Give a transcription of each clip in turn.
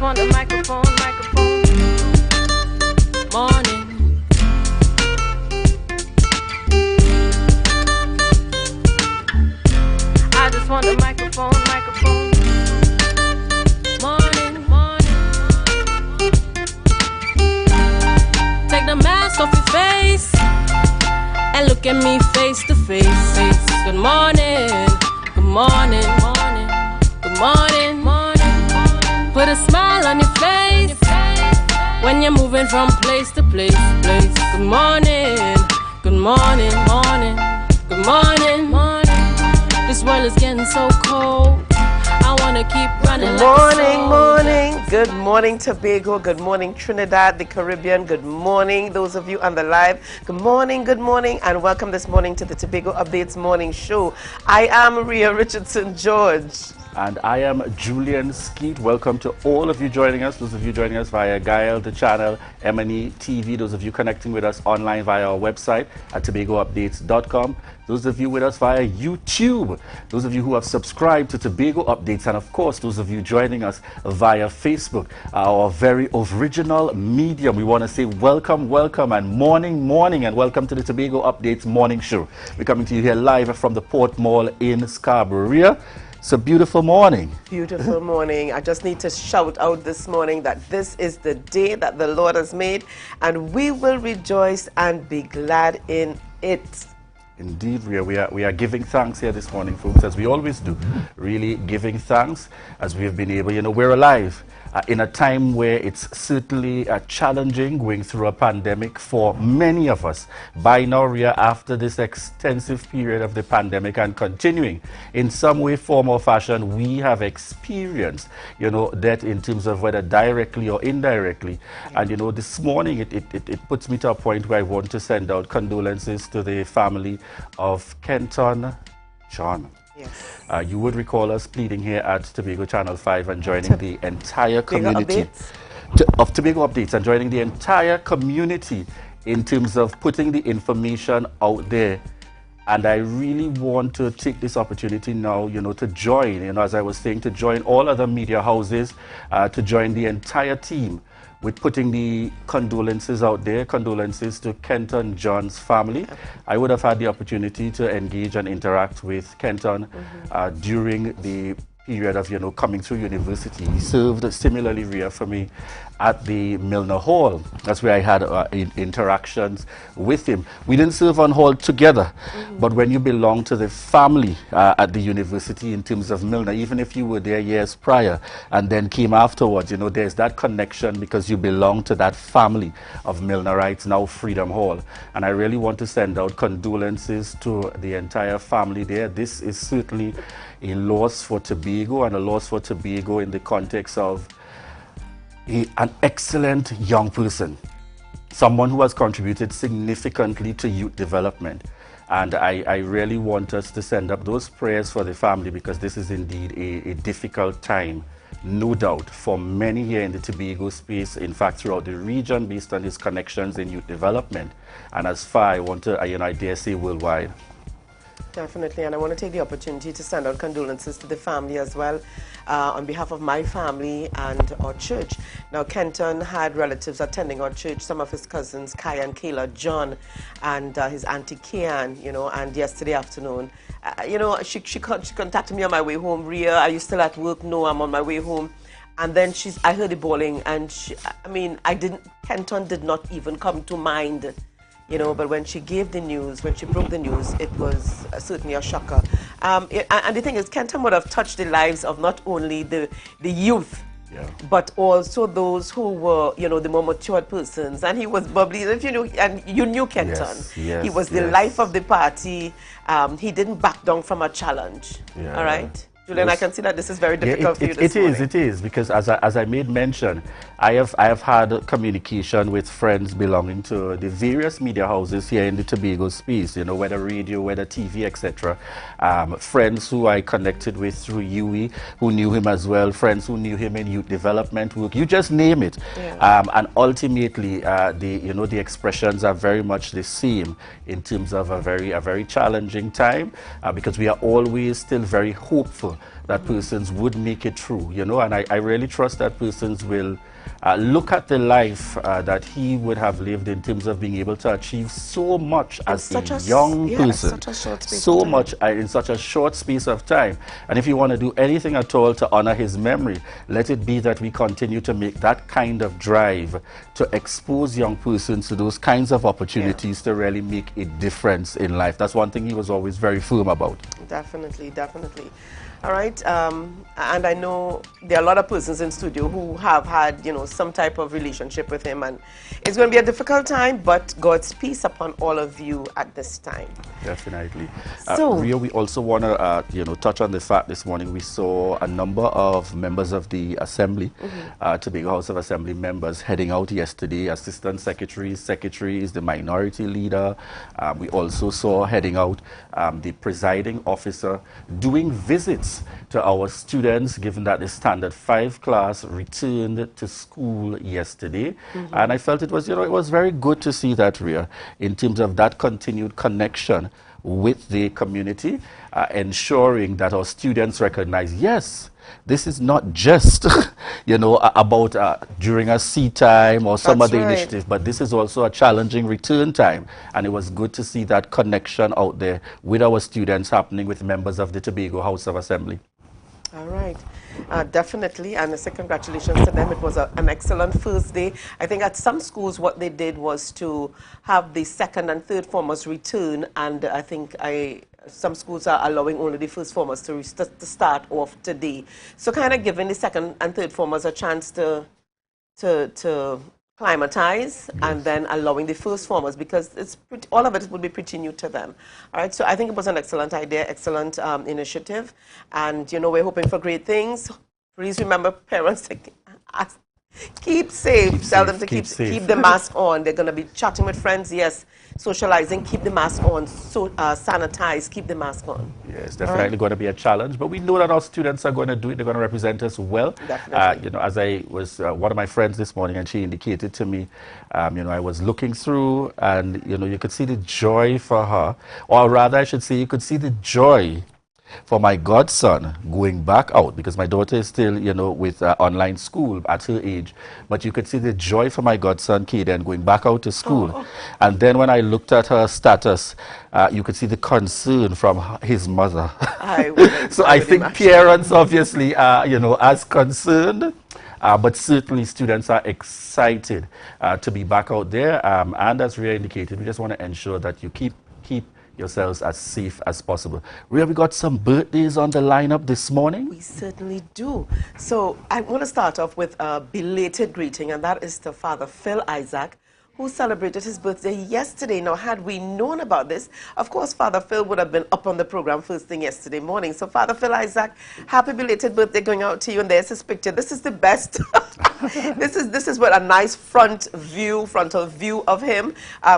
want a microphone. Morning. I just want a microphone. Morning. Take the mask off your face and look at me face to face. Good morning. Put a smile on your face when you're moving from place to place. Good morning. This world is getting so cold. I wanna keep running. Morning. Good morning, Tobago. Good morning, Trinidad, the Caribbean. Good morning, those of you on the live. Good morning, and welcome this morning to the Tobago Updates Morning Show. I am Rhea Richardson George. And I am Julian Skeet. Welcome to all of you joining us. Those of you joining us via Guile, the channel, M&E TV. Those of you connecting with us online via our website at tobagoupdates.com. Those of you with us via YouTube. Those of you who have subscribed to Tobago Updates. And of course, those of you joining us via Facebook, our very original medium. We want to say welcome, and morning, and welcome to the Tobago Updates Morning Show. We're coming to you here live from the Port Mall in Scarborough. It's a beautiful morning. Beautiful morning. I just need to shout out this morning that this is the day that the Lord has made, and we will rejoice and be glad in it. Indeed, we are giving thanks here this morning, folks, as we always do. Really giving thanks as we have been able, we're alive in a time where it's certainly challenging going through a pandemic for many of us. By now, we are after this extensive period of the pandemic and continuing in some way, form or fashion, we have experienced, that in terms of whether directly or indirectly. And, this morning, it puts me to a point where I want to send out condolences to the family of Kenton John. Yes. You would recall us pleading here at Tobago Channel 5 and joining the entire community of Tobago Updates and joining the entire community in terms of putting the information out there. And I really want to take this opportunity now, to join, as I was saying, to join all other media houses, to join the entire team with putting the condolences out there, condolences to Kenton John's family. I would have had the opportunity to engage and interact with Kenton during the period of, coming through university. He served similarly, Rhea, for me at the Milner Hall. That's where I had interactions with him. We didn't serve on hall together, but when you belong to the family at the university in terms of Milner, even if you were there years prior and then came afterwards, there's that connection because you belong to that family of Milnerites, now Freedom Hall. And I really want to send out condolences to the entire family there. This is certainly a loss for Tobago, and a loss for Tobago in the context of an excellent young person, someone who has contributed significantly to youth development. And I really want us to send up those prayers for the family, because this is indeed a difficult time, no doubt, for many here in the Tobago space, in fact, throughout the region, based on his connections in youth development. And as far, I want to, I dare say, worldwide. Definitely, and I want to take the opportunity to send out condolences to the family as well, on behalf of my family and our church. Now, Kenton had relatives attending our church, some of his cousins, Kai and Kayla John, and his auntie Kian, and yesterday afternoon, she contacted me on my way home. Rhea, are you still at work? No, I'm on my way home. And then I heard the bawling, and Kenton did not even come to mind. But when she gave the news, when she broke the news, it was certainly a shocker. And the thing is, Kenton would have touched the lives of not only the youth, but also those who were, the more matured persons. And he was bubbly. If you knew Kenton. Yes, he was the life of the party. He didn't back down from a challenge. All right? Julian, I can see that this is very difficult for you this morning. It is, because as I made mention, I have had communication with friends belonging to the various media houses here in the Tobago space, whether radio, whether TV, etc. Friends who I connected with through UE, who knew him as well, friends who knew him in youth development work, you just name it. And ultimately, the expressions are very much the same in terms of a very challenging time, because we are always still very hopeful hopeful that persons would make it through, you know, and I really trust that persons will look at the life that he would have lived in terms of being able to achieve so much as a young person, so much in such a short space of time. And if you want to do anything at all to honor his memory, let it be that we continue to make that kind of drive to expose young persons to those kinds of opportunities to really make a difference in life. That's one thing he was always very firm about. Definitely, definitely. All right, and I know there are a lot of persons in studio who have had, you know, some type of relationship with him, and it's going to be a difficult time, but God's peace upon all of you at this time. Definitely. So, Ria, we also want to, you know, touch on the fact this morning we saw a number of members of the Assembly, Tobago House of Assembly members heading out yesterday, assistant secretaries, the minority leader. We also saw heading out the presiding officer doing visits to our students, given that the Standard 5 class returned to school yesterday. And I felt it was, you know, it was very good to see that, Ria, in terms of that continued connection with the community, ensuring that our students recognize, yes, this is not just, you know, about during a sea time or some other initiative, but this is also a challenging return time. And it was good to see that connection out there with our students happening with members of the Tobago House of Assembly. All right. Definitely, and I say congratulations to them. It was an excellent first day. I think at some schools what they did was to have the second and third formers return, and I think some schools are allowing only the first formers to start off today. So kind of giving the second and third formers a chance to climatize, and then allowing the first formers, because it's all of it would be pretty new to them. All right, so I think it was an excellent idea, excellent initiative, and you know, we're hoping for great things. Please remember, parents, to keep safe. Tell them to keep the mask on. They're going to be chatting with friends, yes, socializing, keep the mask on, so sanitize, keep the mask on. Yes, definitely going to be a challenge, but we know that our students are going to do it. They're going to represent us well. Definitely. You know, as I was, one of my friends this morning, and she indicated to me, you know, I was looking through, and, you know, you could see the joy for her, or rather I should say, you could see the joy for my godson going back out, because my daughter is still, you know, with online school at her age. But you could see the joy for my godson, Kaden, going back out to school. And then when I looked at her status, you could see the concern from his mother. So I think parents obviously are, you know, as concerned. But certainly students are excited to be back out there. And as Ria indicated, we just want to ensure that you keep yourselves as safe as possible. Ria, we got some birthdays on the lineup this morning. We certainly do. So I want to start off with a belated greeting, and that is to Father Phil Isaac, who celebrated his birthday yesterday. Now, had we known about this, of course, Father Phil would have been up on the program first thing yesterday morning. So, Father Phil Isaac, happy belated birthday going out to you. And there's his picture. This is the best. This is what a nice frontal view of him.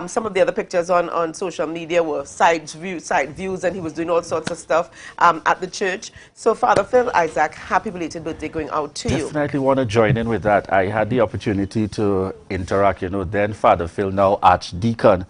Some of the other pictures on social media were side views, and he was doing all sorts of stuff at the church. So, Father Phil Isaac, happy belated birthday going out to you. Definitely want to join in with that. I had the opportunity to interact, you know, then Father Phil, now Archdeacon,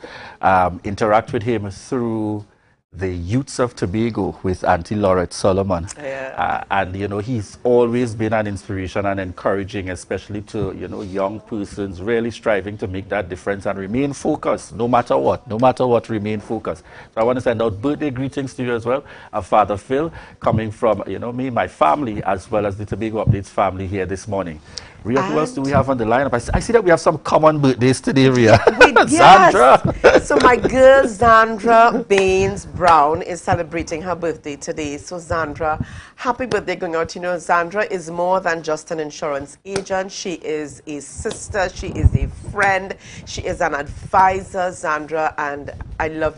interact with him through the Youths of Tobago with Auntie Laurette Solomon. And, you know, he's always been an inspiration and encouraging, especially to, you know, young persons really striving to make that difference and remain focused, no matter what, remain focused. So I want to send out birthday greetings to you as well. Father Phil, coming from, you know, me, my family, as well as the Tobago Updates family here this morning. Ria, who else do we have on the lineup? I see that we have some common birthdays today, Ria. Zandra. So my girl Zandra Baines Brown is celebrating her birthday today. So Zandra, happy birthday going out. You know, Zandra is more than just an insurance agent. She is a sister. She is a friend. She is an advisor, Zandra, and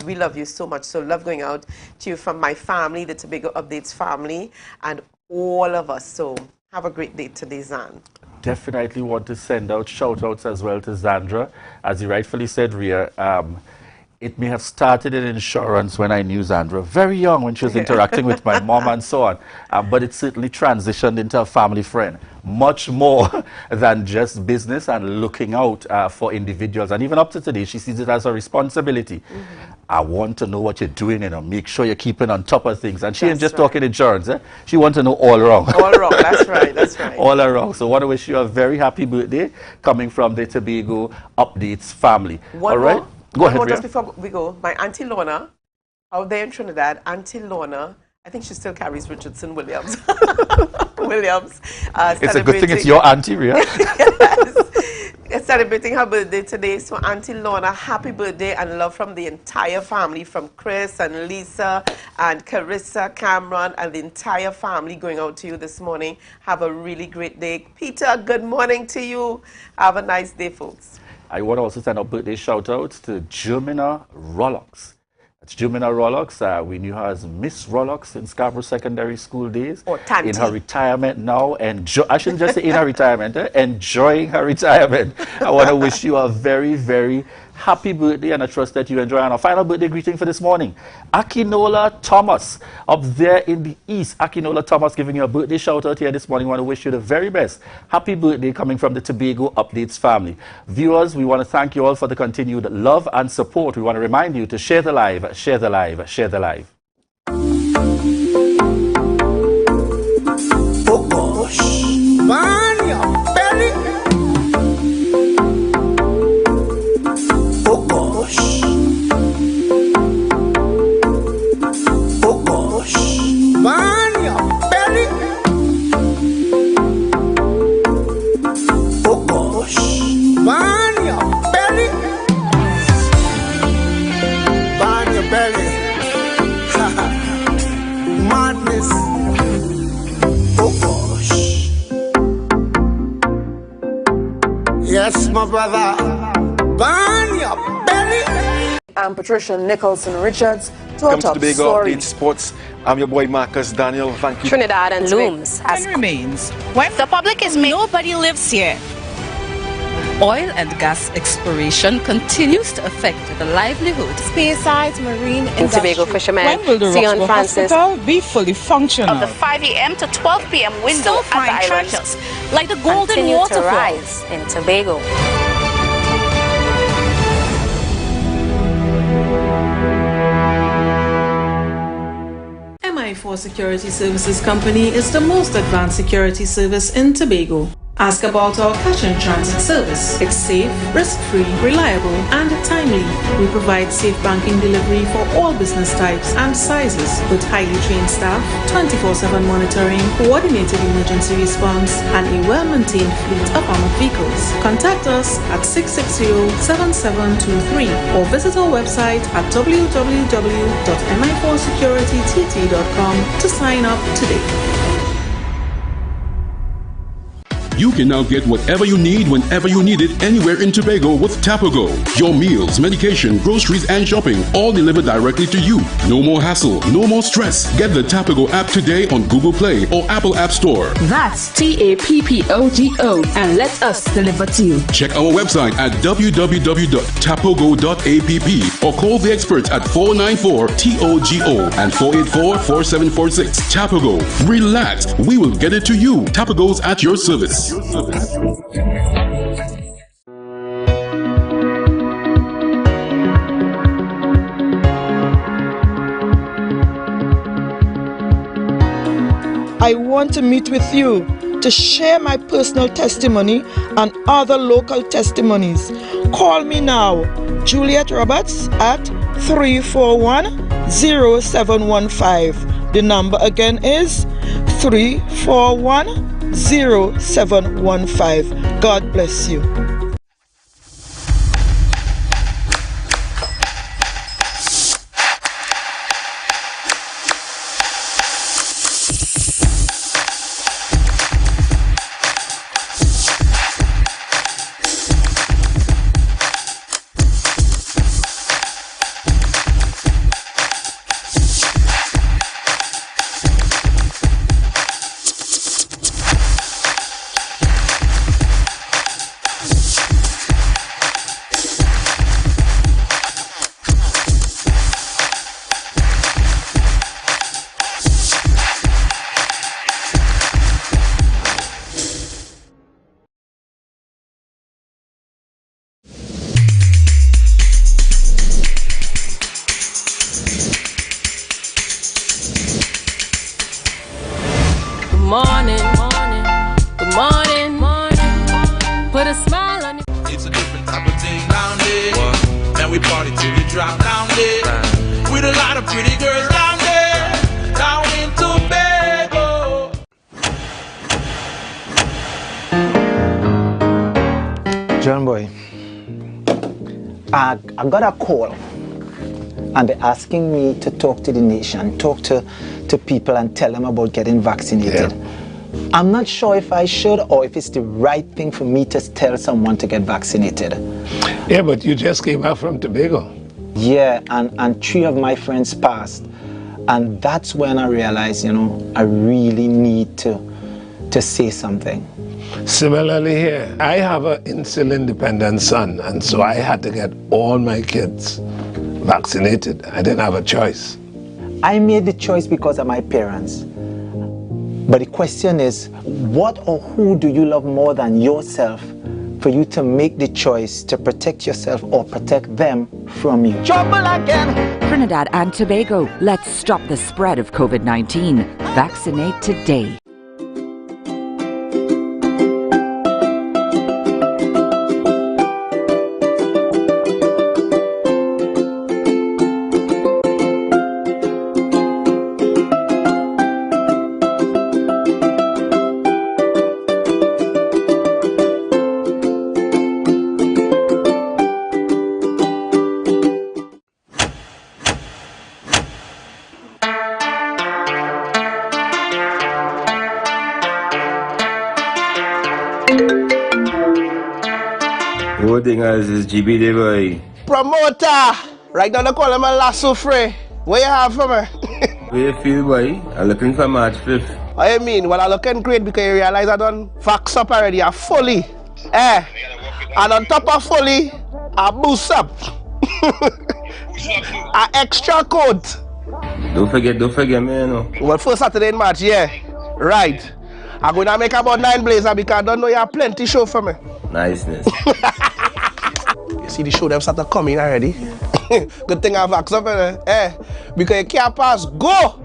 we love you so much. So love going out to you from my family, the Tobago Updates family, and all of us. So have a great day today, Zan. Definitely want to send out shout-outs as well to Zandra. As you rightfully said, Ria, it may have started in insurance when I knew Zandra, very young when she was interacting with my mom and so on, but it certainly transitioned into a family friend, much more than just business and looking out for individuals. And even up to today, she sees it as a responsibility. I want to know what you're doing, make sure you're keeping on top of things. And she ain't just right. talking insurance, She wants to know all wrong. All wrong, that's right, that's right. All wrong. So I want to wish you a very happy birthday coming from the Tobago Updates family. One all right? more, go ahead, just before we go, my Auntie Lorna, out there in Trinidad, Auntie Lorna, I think she still carries Richardson Williams. Williams. It's a good thing it's your auntie, Ria. Yes. Celebrating her birthday today. So Auntie Lorna, happy birthday and love from the entire family, from Chris and Lisa and Carissa, Cameron, and the entire family going out to you this morning. Have a really great day. Peter, good morning to you. Have a nice day, folks. I want to also send a birthday shout out to Germina Rollocks. That's Germina Rollocks. We knew her as Miss Rollocks in Scarborough Secondary School days. Or Tanti. In her retirement now. I shouldn't just say in her retirement, enjoying her retirement. I want to wish you a very, very happy birthday, and I trust that you enjoy. And our final birthday greeting for this morning, Akinola Thomas, up there in the east. Akinola Thomas giving you a birthday shout out here this morning. I want to wish you the very best. Happy birthday coming from the Tobago Updates family. Viewers, we want to thank you all for the continued love and support. We want to remind you to share the live, share the live, share the live. Oh gosh, man, your belly. Oh gosh, oh gosh, man, your belly. Oh gosh, man, your belly. Man, your belly. Madness. Oh gosh. Yes, my brother. Burn your belly. I'm Patricia Nicholson Richards. Welcome to Tobago Update Sports. I'm your boy Marcus Daniel. Thank you. Trinidad and looms as remains when the public is made. Nobody lives here. Oil and gas exploration continues to affect the livelihood. Spearsides Marine in Tobago fishermen. When will the Sion Roxborough Francis Hospital be fully functional? of the 5 a.m. to 12 p.m. window Still at the find islands treasures like the Golden continue to Waterfall. rise in Tobago. MI4 Security Services Company is the most advanced security service in Tobago. Ask about our cash and transit service. It's safe, risk-free, reliable, and timely. We provide safe banking delivery for all business types and sizes with highly trained staff, 24/7 monitoring, coordinated emergency response, and a well-maintained fleet of armored vehicles. Contact us at 660-7723 or visit our website at www.mi4securitytt.com to sign up today. You can now get whatever you need whenever you need it anywhere in Tobago with Tobago. Your meals, medication, groceries, and shopping all delivered directly to you. No more hassle, no more stress. Get the Tobago app today on Google Play or Apple App Store. That's TAPPOGO and let us deliver to you. Check our website at www.tapogo.app or call the experts at 494-TOGO and 484-4746. Tobago. Relax. We will get it to you. Tobago's at your service. I want to meet with you to share my personal testimony and other local testimonies. Call me now, Juliet Roberts, at 341-0715. The number again is 341-0715. God bless you. good morning, morning. Put a smile on your It's a different type of thing down there. And we party till we drop down there. With a lot of pretty girls down there. Down in Tobago. John boy, I got a call and they're asking me to talk to the nation, talk to people and tell them about getting vaccinated. Yeah. I'm not sure if I should or if it's the right thing for me to tell someone to get vaccinated. Yeah, but you just came back from Tobago. Yeah, and 3 of my friends passed. And that's when I realized, you know, I really need to say something. Similarly here, I have an insulin-dependent son, and so I had to get all my kids vaccinated. I didn't have a choice. I made the choice because of my parents. But the question is, what or who do you love more than yourself for you to make the choice to protect yourself or protect them from you? Trouble again! Trinidad and Tobago, let's stop the spread of COVID-19. Vaccinate today. Whole thing is GBD boy. Promoter! Right now they call him a lasso free. What you have for me? Where you feel boy? I'm looking for March 5th. What you mean? Well, I'm looking great because you realize I done fax up already. I'm fully. And on top of fully, I boost up. An extra code. Don't forget me, you know. Well, first Saturday in March, yeah. Right. I'm going to make about 9 blazers because I don't know you have plenty show for me. Niceness. You see the show them started coming already. Good thing I've asked up because you can't pass go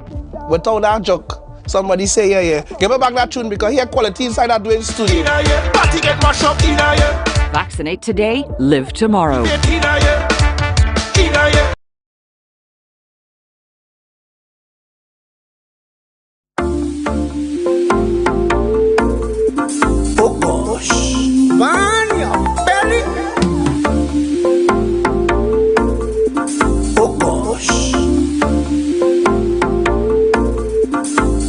without that joke. Somebody say yeah. Give me back that tune because here quality inside that doing studio. Party get mashed up in here. Vaccinate today, live tomorrow. Oh gosh. Burn your belly. Oh gosh.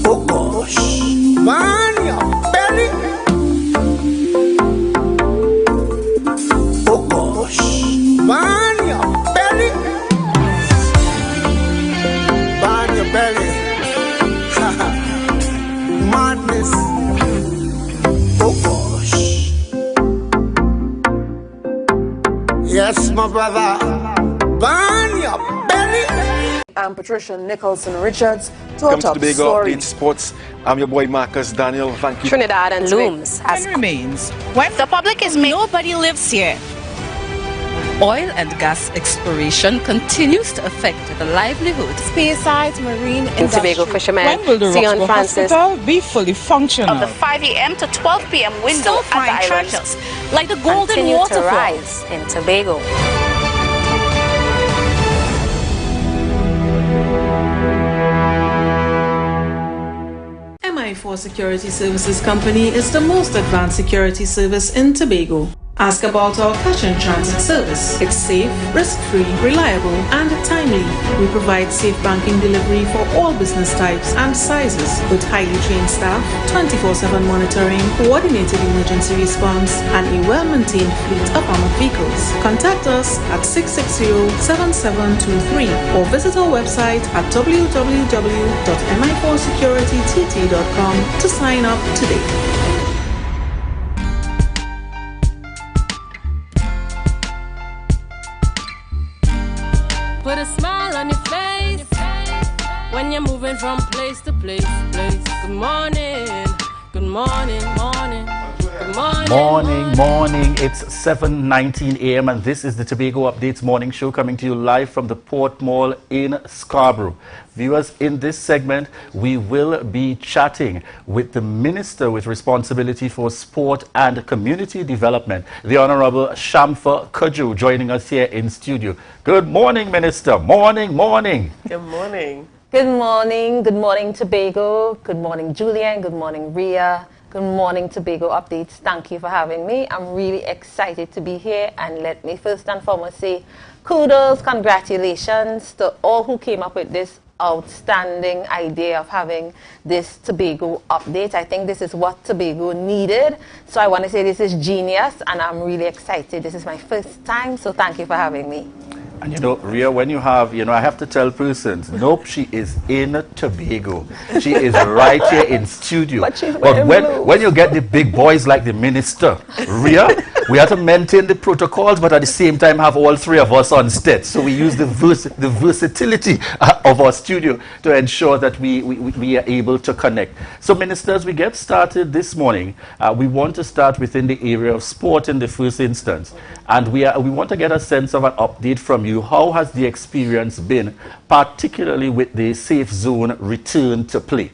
Oh gosh. Burn your belly. Oh gosh. Burn your belly. Burn your belly. Madness. Oh gosh. Yes, my brother. Burn your belly. I'm Patricia Nicholson Richards. To our Welcome top to Tobago story. Update Sports. I'm your boy Marcus Daniel. Thank you. Trinidad and looms as remains. When the public is nobody lives here. Oil and gas exploration continues to affect the livelihood. Spearsides Marine in Tobago fishermen. When will the Sion Roxborough Francis Hospital be fully functional? of the 5 a.m. to 12 p.m. window Still find at the islands treasures like the golden continue to waterfall. rise in Tobago. MI4 Security Services Company is the most advanced security service in Tobago. Ask about our cash and transit service. It's safe, risk-free, reliable, and timely. We provide safe banking delivery for all business types and sizes with highly trained staff, 24/7 monitoring, coordinated emergency response, and a well-maintained fleet of armored vehicles. Contact us at 660-7723 or visit our website at www.mi4securitytt.com to sign up today. Put a smile on your face when you're moving from place to place. Good morning, morning. Good Morning. It's 7:19 a.m. and this is the Tobago Updates morning show coming to you live from the Port Mall in Scarborough. Viewers, in this segment, we will be chatting with the Minister with responsibility for sport and community development, the Honorable Shamfa Kaju, joining us here in studio. Good morning, Minister. Morning. Good morning. Good morning, Tobago. Good morning, Julian. Good morning, Ria. Good morning, Tobago Updates. Thank you for having me. I'm really excited to be here, and let me first and foremost say kudos, congratulations to all who came up with this outstanding idea of having this Tobago update. I think this is what Tobago needed. So I want to say this is genius, and I'm really excited. This is my first time, so thank you for having me. And you know, Ria, when you have, I have to tell persons, nope, she is in Tobago. She is right here in studio. But when you get the big boys like the Minister, Ria, we have to maintain the protocols, but at the same time have all three of us on stage. So we use the versatility of our studio to ensure that we are able to connect. So, Ministers, we get started this morning. We want to start within the area of sport in the first instance. And we want to get a sense of an update from you. How has the experience been, particularly with the safe zone return to play?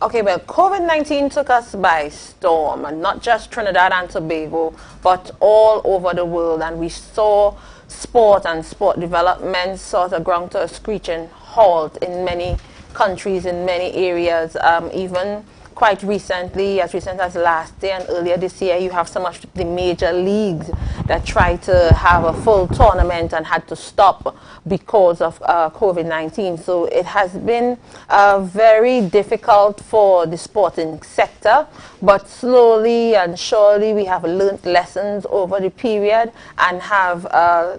Okay, well, COVID-19 took us by storm, and not just Trinidad and Tobago, but all over the world. And we saw sport and sport development sort of ground to a screeching halt in many countries, in many areas, even quite recently, as recent as last year and earlier this year, you have some of the major leagues that tried to have a full tournament and had to stop because of COVID-19. So it has been very difficult for the sporting sector, but slowly and surely we have learned lessons over the period and have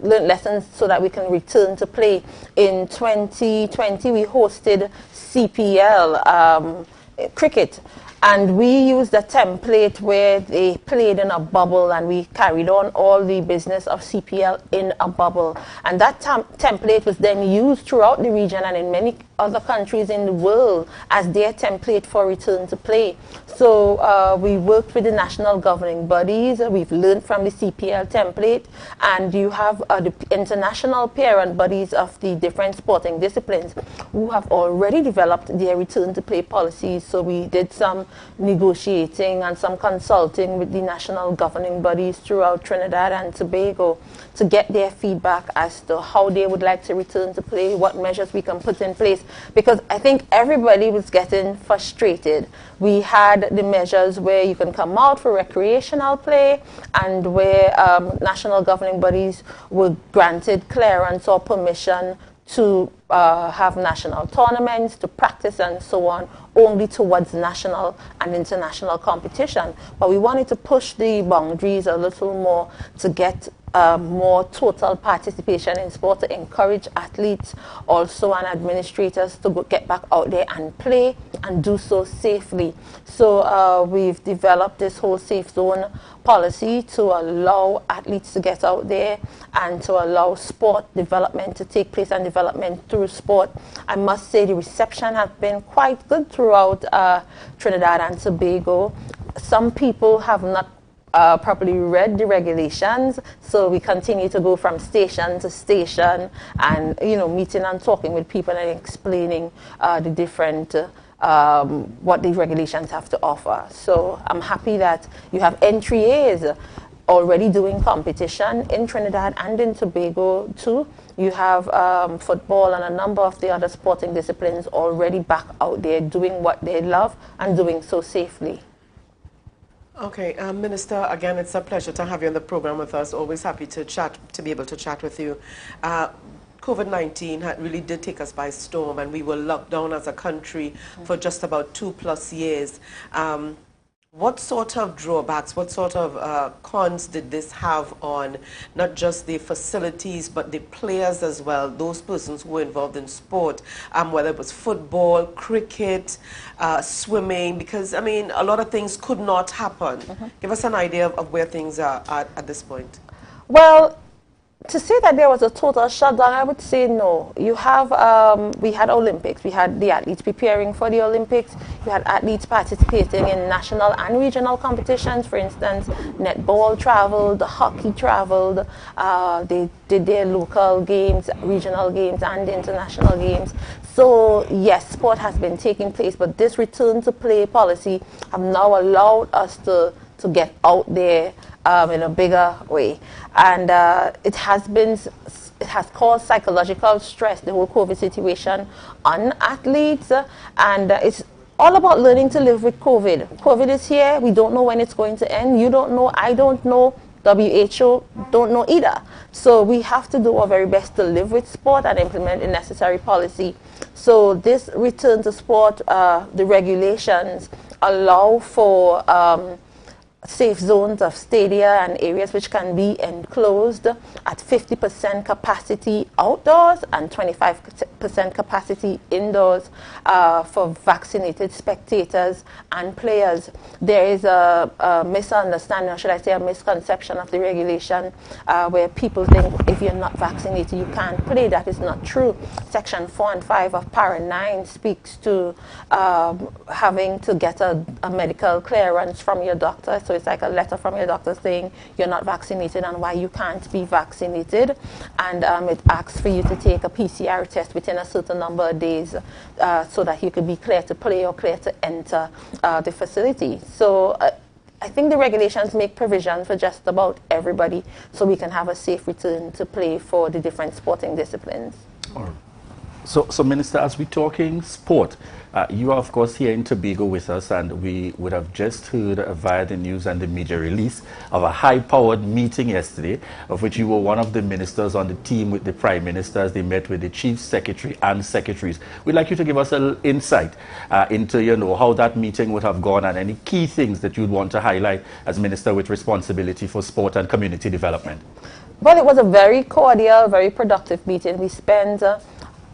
learned lessons so that we can return to play. In 2020, we hosted CPL cricket, and we used a template where they played in a bubble, and we carried on all the business of CPL in a bubble, and that template was then used throughout the region and in many other countries in the world as their template for return to play. So we worked with the national governing bodies. We've learned from the CPL template, and you have the international parent bodies of the different sporting disciplines who have already developed their return to play policies. So we did some negotiating and some consulting with the national governing bodies throughout Trinidad and Tobago to get their feedback as to how they would like to return to play, what measures we can put in place, because I think everybody was getting frustrated. We had the measures where you can come out for recreational play, and where national governing bodies were granted clearance or permission to have national tournaments, to practice and so on, only towards national and international competition. But we wanted to push the boundaries a little more to get more total participation in sport, to encourage athletes also and administrators to get back out there and play and do so safely. So we've developed this whole safe zone policy to allow athletes to get out there and to allow sport development to take place and development through sport. I must say the reception has been quite good throughout Trinidad and Tobago. Some people have not properly read the regulations, so we continue to go from station to station and meeting and talking with people and explaining the different what the regulations have to offer. So I'm happy that you have NTAs already doing competition in Trinidad and in Tobago too. You have football and a number of the other sporting disciplines already back out there doing what they love and doing so safely. Okay, Minister, again, it's a pleasure to have you on the program with us. Always happy to chat, to be able to chat with you. COVID-19 really did take us by storm, and we were locked down as a country for just about 2+ years. What sort of drawbacks, what sort of cons did this have on not just the facilities, but the players as well, those persons who were involved in sport, whether it was football, cricket, swimming, because, I mean, a lot of things could not happen. Give us an idea of where things are at this point. Well, To say that there was a total shutdown, I would say no. You have, we had Olympics. We had the athletes preparing for the Olympics. You had athletes participating in national and regional competitions. For instance, netball traveled, hockey traveled. They did their local games, regional games, and international games. So yes, sport has been taking place, but this return to play policy have now allowed us to get out there in a bigger way, and it has caused psychological stress, the whole COVID situation, on athletes, and it's all about learning to live with COVID. COVID is here. We don't know when it's going to end. You don't know. I don't know. WHO don't know either. So we have to do our very best to live with sport and implement the necessary policy. So this return to sport, the regulations allow for safe zones of stadia and areas which can be enclosed at 50% capacity outdoors and 25% capacity indoors for vaccinated spectators and players. There is a misunderstanding, or should I say a misconception of the regulation where people think if you're not vaccinated you can't play. That is not true. Section 4 and 5 of Para 9 speaks to having to get a medical clearance from your doctor. So it's like a letter from your doctor saying you're not vaccinated and why you can't be vaccinated. And it asks for you to take a PCR test within a certain number of days so that you could be clear to play or clear to enter the facility. So I think the regulations make provision for just about everybody so we can have a safe return to play for the different sporting disciplines. All right. So Minister, as we're talking sport, you are of course here in Tobago with us, and we would have just heard via the news and the media release of a high-powered meeting yesterday, of which you were one of the ministers on the team with the Prime Minister as they met with the Chief Secretary and Secretaries. We'd like you to give us a little insight into, how that meeting would have gone and any key things that you'd want to highlight as Minister with responsibility for sport and community development. Well, it was a very cordial, very productive meeting. We spent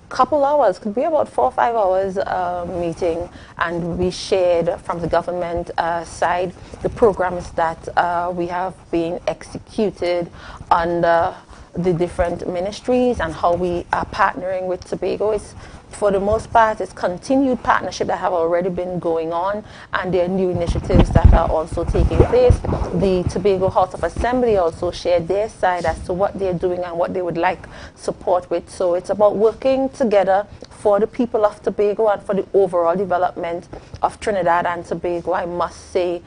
couple hours, could be about 4 or 5 hours meeting, and we shared from the government side the programs that we have been executed under the different ministries and how we are partnering with Tobago. It's, for the most part, it's continued partnership that have already been going on, and there are new initiatives that are also taking place. The Tobago House of Assembly also shared their side as to what they're doing and what they would like support with. So it's about working together for the people of Tobago and for the overall development of Trinidad and Tobago. I must say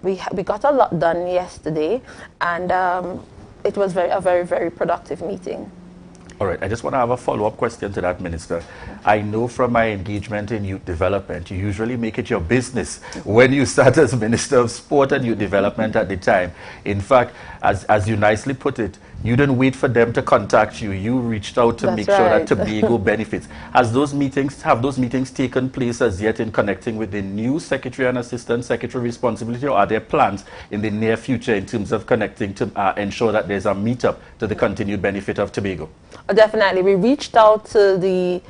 we got a lot done yesterday, and it was a very, very productive meeting. All right, I just want to have a follow-up question to that, Minister. I know from my engagement in youth development, you usually make it your business when you start as Minister of Sport and Youth Development at the time. In fact, as you nicely put it, you didn't wait for them to contact you. You reached out to make sure that Tobago benefits. Have those meetings taken place as yet in connecting with the new Secretary and Assistant Secretary responsibility, or are there plans in the near future in terms of connecting to ensure that there's a meetup to the continued benefit of Tobago? Definitely. We reached out to the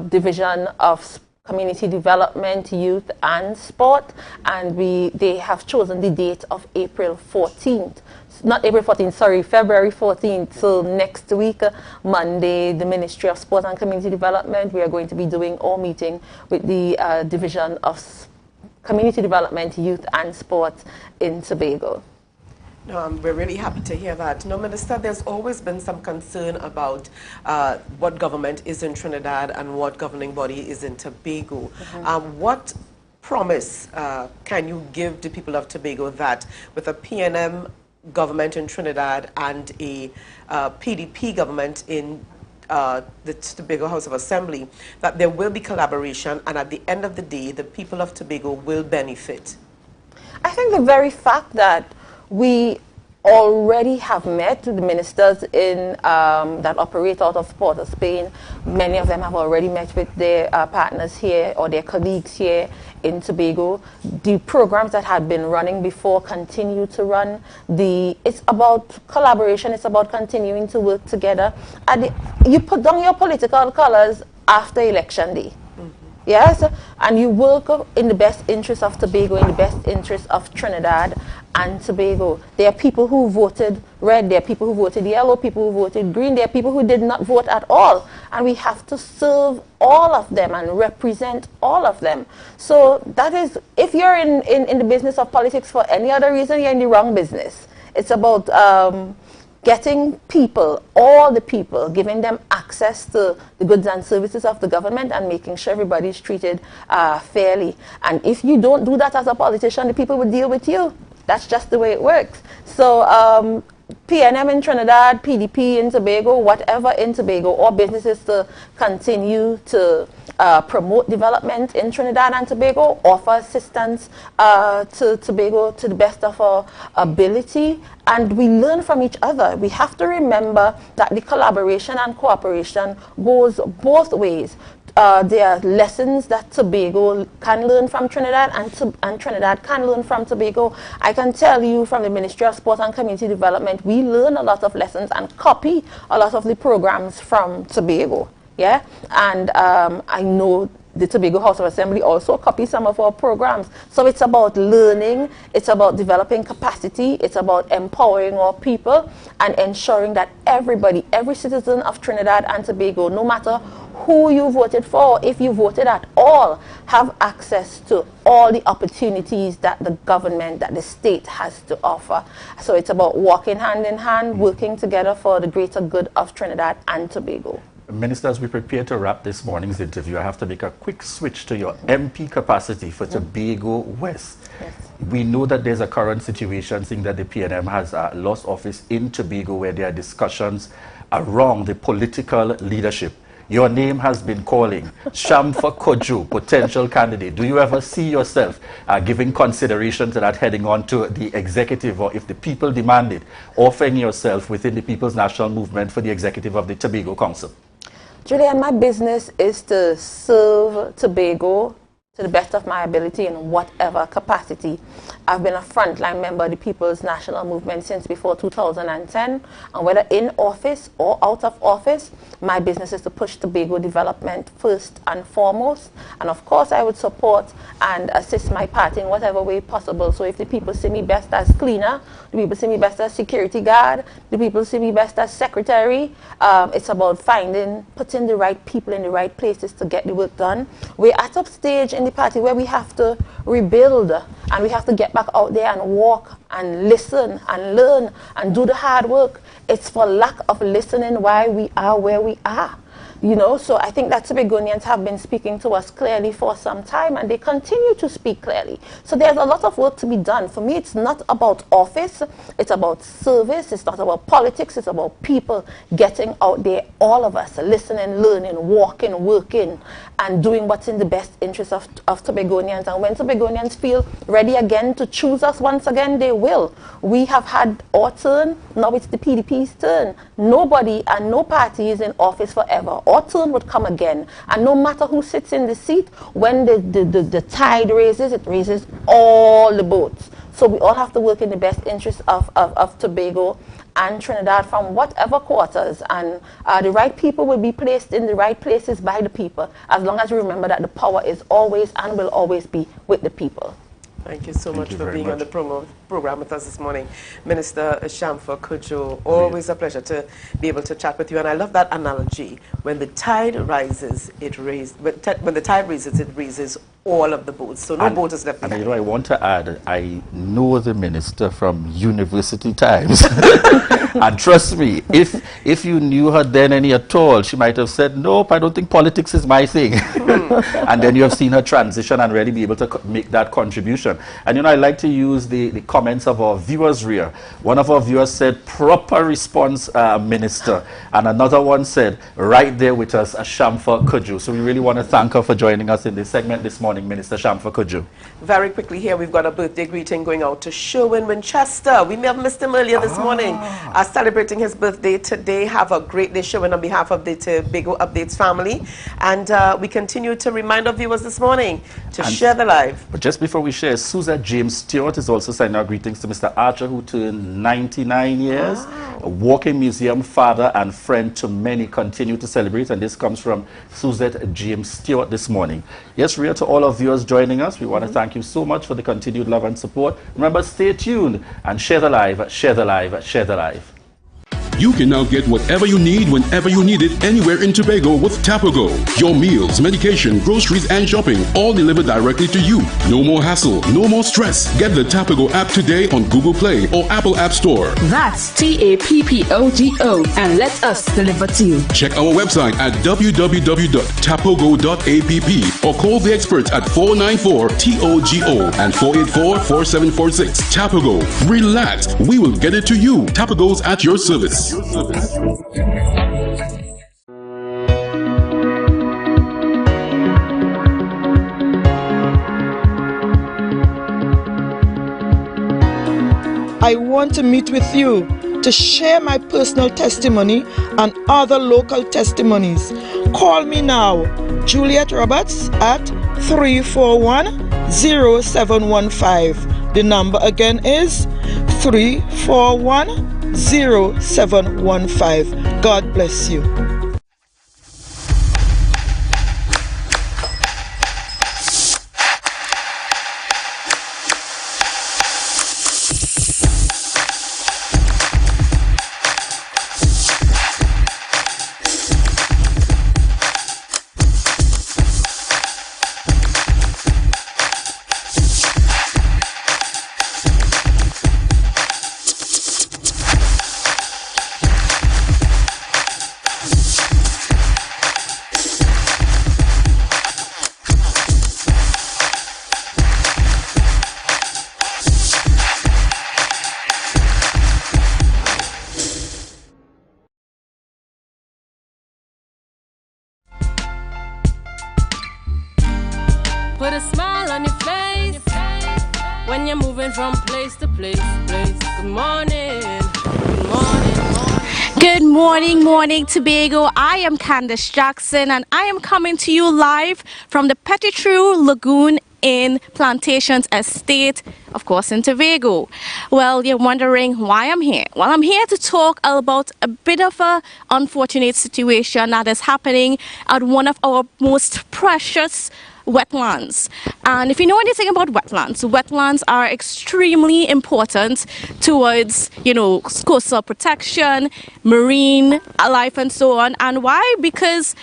Division of Community Development, Youth and Sport, and they have chosen the date of April 14th. Not April 14th, sorry, February 14th. So next week, Monday, the Ministry of Sport and Community Development, we are going to be doing our meeting with the Division of Community Development, Youth and Sport in Tobago. No, we're really happy to hear that. No, Minister, there's always been some concern about what government is in Trinidad and what governing body is in Tobago. What promise can you give the people of Tobago that with a PNM government in Trinidad and a PDP government in the Tobago House of Assembly, that there will be collaboration and at the end of the day, the people of Tobago will benefit? I think the very fact that we already have met the ministers in that operate out of Port of Spain. Many of them have already met with their partners here or their colleagues here in Tobago. The programs that had been running before continue to run. It's about collaboration. It's about continuing to work together. And you put down your political colors after election day. Yes, and you work in the best interest of Tobago, in the best interest of Trinidad, and Tobago. There are people who voted red, there are people who voted yellow, people who voted green, there are people who did not vote at all. And we have to serve all of them and represent all of them. So that is, if you're in the business of politics for any other reason, you're in the wrong business. It's about getting people, all the people, giving them access to the goods and services of the government and making sure everybody is treated fairly. And if you don't do that as a politician, the people will deal with you. That's just the way it works. So PNM in Trinidad, PDP in Tobago, whatever in Tobago, all businesses to continue to promote development in Trinidad and Tobago, offer assistance to Tobago to the best of our ability, and we learn from each other. We have to remember that the collaboration and cooperation goes both ways. There are lessons that Tobago can learn from Trinidad and Trinidad can learn from Tobago. I can tell you from the Ministry of Sport and Community Development, we learn a lot of lessons and copy a lot of the programs from Tobago. Yeah, and I know the Tobago House of Assembly also copies some of our programs. So it's about learning, it's about developing capacity, it's about empowering our people and ensuring that everybody, every citizen of Trinidad and Tobago, no matter who you voted for, if you voted at all, have access to all the opportunities that the government, that the state has to offer. So it's about walking hand in hand, working together for the greater good of Trinidad and Tobago. Minister, as we prepare to wrap this morning's interview, I have to make a quick switch to your MP capacity for Tobago West. Yes. We know that there's a current situation, seeing that the PNM has lost office in Tobago, where there are discussions around the political leadership. Your name has been calling. Shamfa Kojo, potential candidate. Do you ever see yourself giving consideration to that, heading on to the executive, or if the people demand it, offering yourself within the People's National Movement for the executive of the Tobago Council? Julian, my business is to serve Tobago to the best of my ability in whatever capacity. I've been a frontline member of the People's National Movement since before 2010, and whether in office or out of office, my business is to push Tobago development first and foremost. And of course, I would support and assist my party in whatever way possible. So if the people see me best as cleaner, the people see me best as security guard, the people see me best as secretary, it's about putting the right people in the right places to get the work done. We're at a stage in the party where we have to rebuild and we have to get back out there and walk and listen and learn and do the hard work. It's for lack of listening why we are where we are. You know, so I think that Tobagonians have been speaking to us clearly for some time, and they continue to speak clearly. So there's a lot of work to be done. For me, it's not about office, it's about service, it's not about politics, it's about people getting out there, all of us, listening, learning, walking, working, and doing what's in the best interest of Tobagonians. And when Tobagonians feel ready again to choose us once again, they will. We have had our turn, now it's the PDP's turn. Nobody and no party is in office forever. Our turn would come again, and no matter who sits in the seat, when the tide raises, it raises all the boats. So we all have to work in the best interest of Tobago and Trinidad from whatever quarters, and the right people will be placed in the right places by the people, as long as we remember that the power is always and will always be with the people. Thank you so much for being on the program with us this morning. Minister Shamfa Kojo, always a pleasure to be able to chat with you. And I love that analogy. When the tide rises, it raises. When the tide raises, it raises all of the boats. So no boat is left behind. And you know, I want to add, I know the minister from university times. And trust me, if you knew her then any at all, she might have said, nope, I don't think politics is my thing. And then you have seen her transition and really be able to make that contribution. And you know, I like to use the comments of our viewers here. One of our viewers said, proper response, Minister. And another one said, right there with us, Shamfa Kojo. So we really want to thank her for joining us in this segment this morning, Minister Shamfa Kojo. Very quickly here, we've got a birthday greeting going out to Sherwin Winchester. We may have missed him earlier this morning. Celebrating his birthday today. Have a great day, Sherwin, on behalf of the Tobago Updates family. And we continue to remind our viewers this morning to share the live. But just before we share, Susan James Stewart is also sending our greetings to Mr. Archer, who turned 99 years. Wow. A walking museum father and friend to many, continue to celebrate. And this comes from Suzette James Stewart this morning. Yes, Rhea, to all all of viewers joining us. We want to thank you so much for the continued love and support. Remember, stay tuned and share the live, share the live, share the live. You can now get whatever you need whenever you need it anywhere in Tobago with Tobago. Your meals, medication, groceries, and shopping all delivered directly to you. No more hassle, no more stress. Get the Tobago app today on Google Play or Apple App Store. That's TAPPOGO and let us deliver to you. Check our website at www.tapogo.app or call the experts at 494-TOGO and 484-4746. Tobago. Relax. We will get it to you. Tobago's at your service. I want to meet with you to share my personal testimony and other local testimonies. Call me now, Juliet Roberts, at 341-0715. The number again is 341-0715. God bless you. Put a smile on your face when you're moving from place to place. Good morning. Good morning. Good morning, Tobago. I am Candace Jackson and I am coming to you live from the Petitrew Lagoon in Plantations Estate, of course, in Tobago. Well, you're wondering why I'm here. Well, I'm here to talk about a bit of a unfortunate situation that is happening at one of our most precious wetlands. And if you know anything about wetlands are extremely important towards, coastal protection, marine life, and so on. And why? Because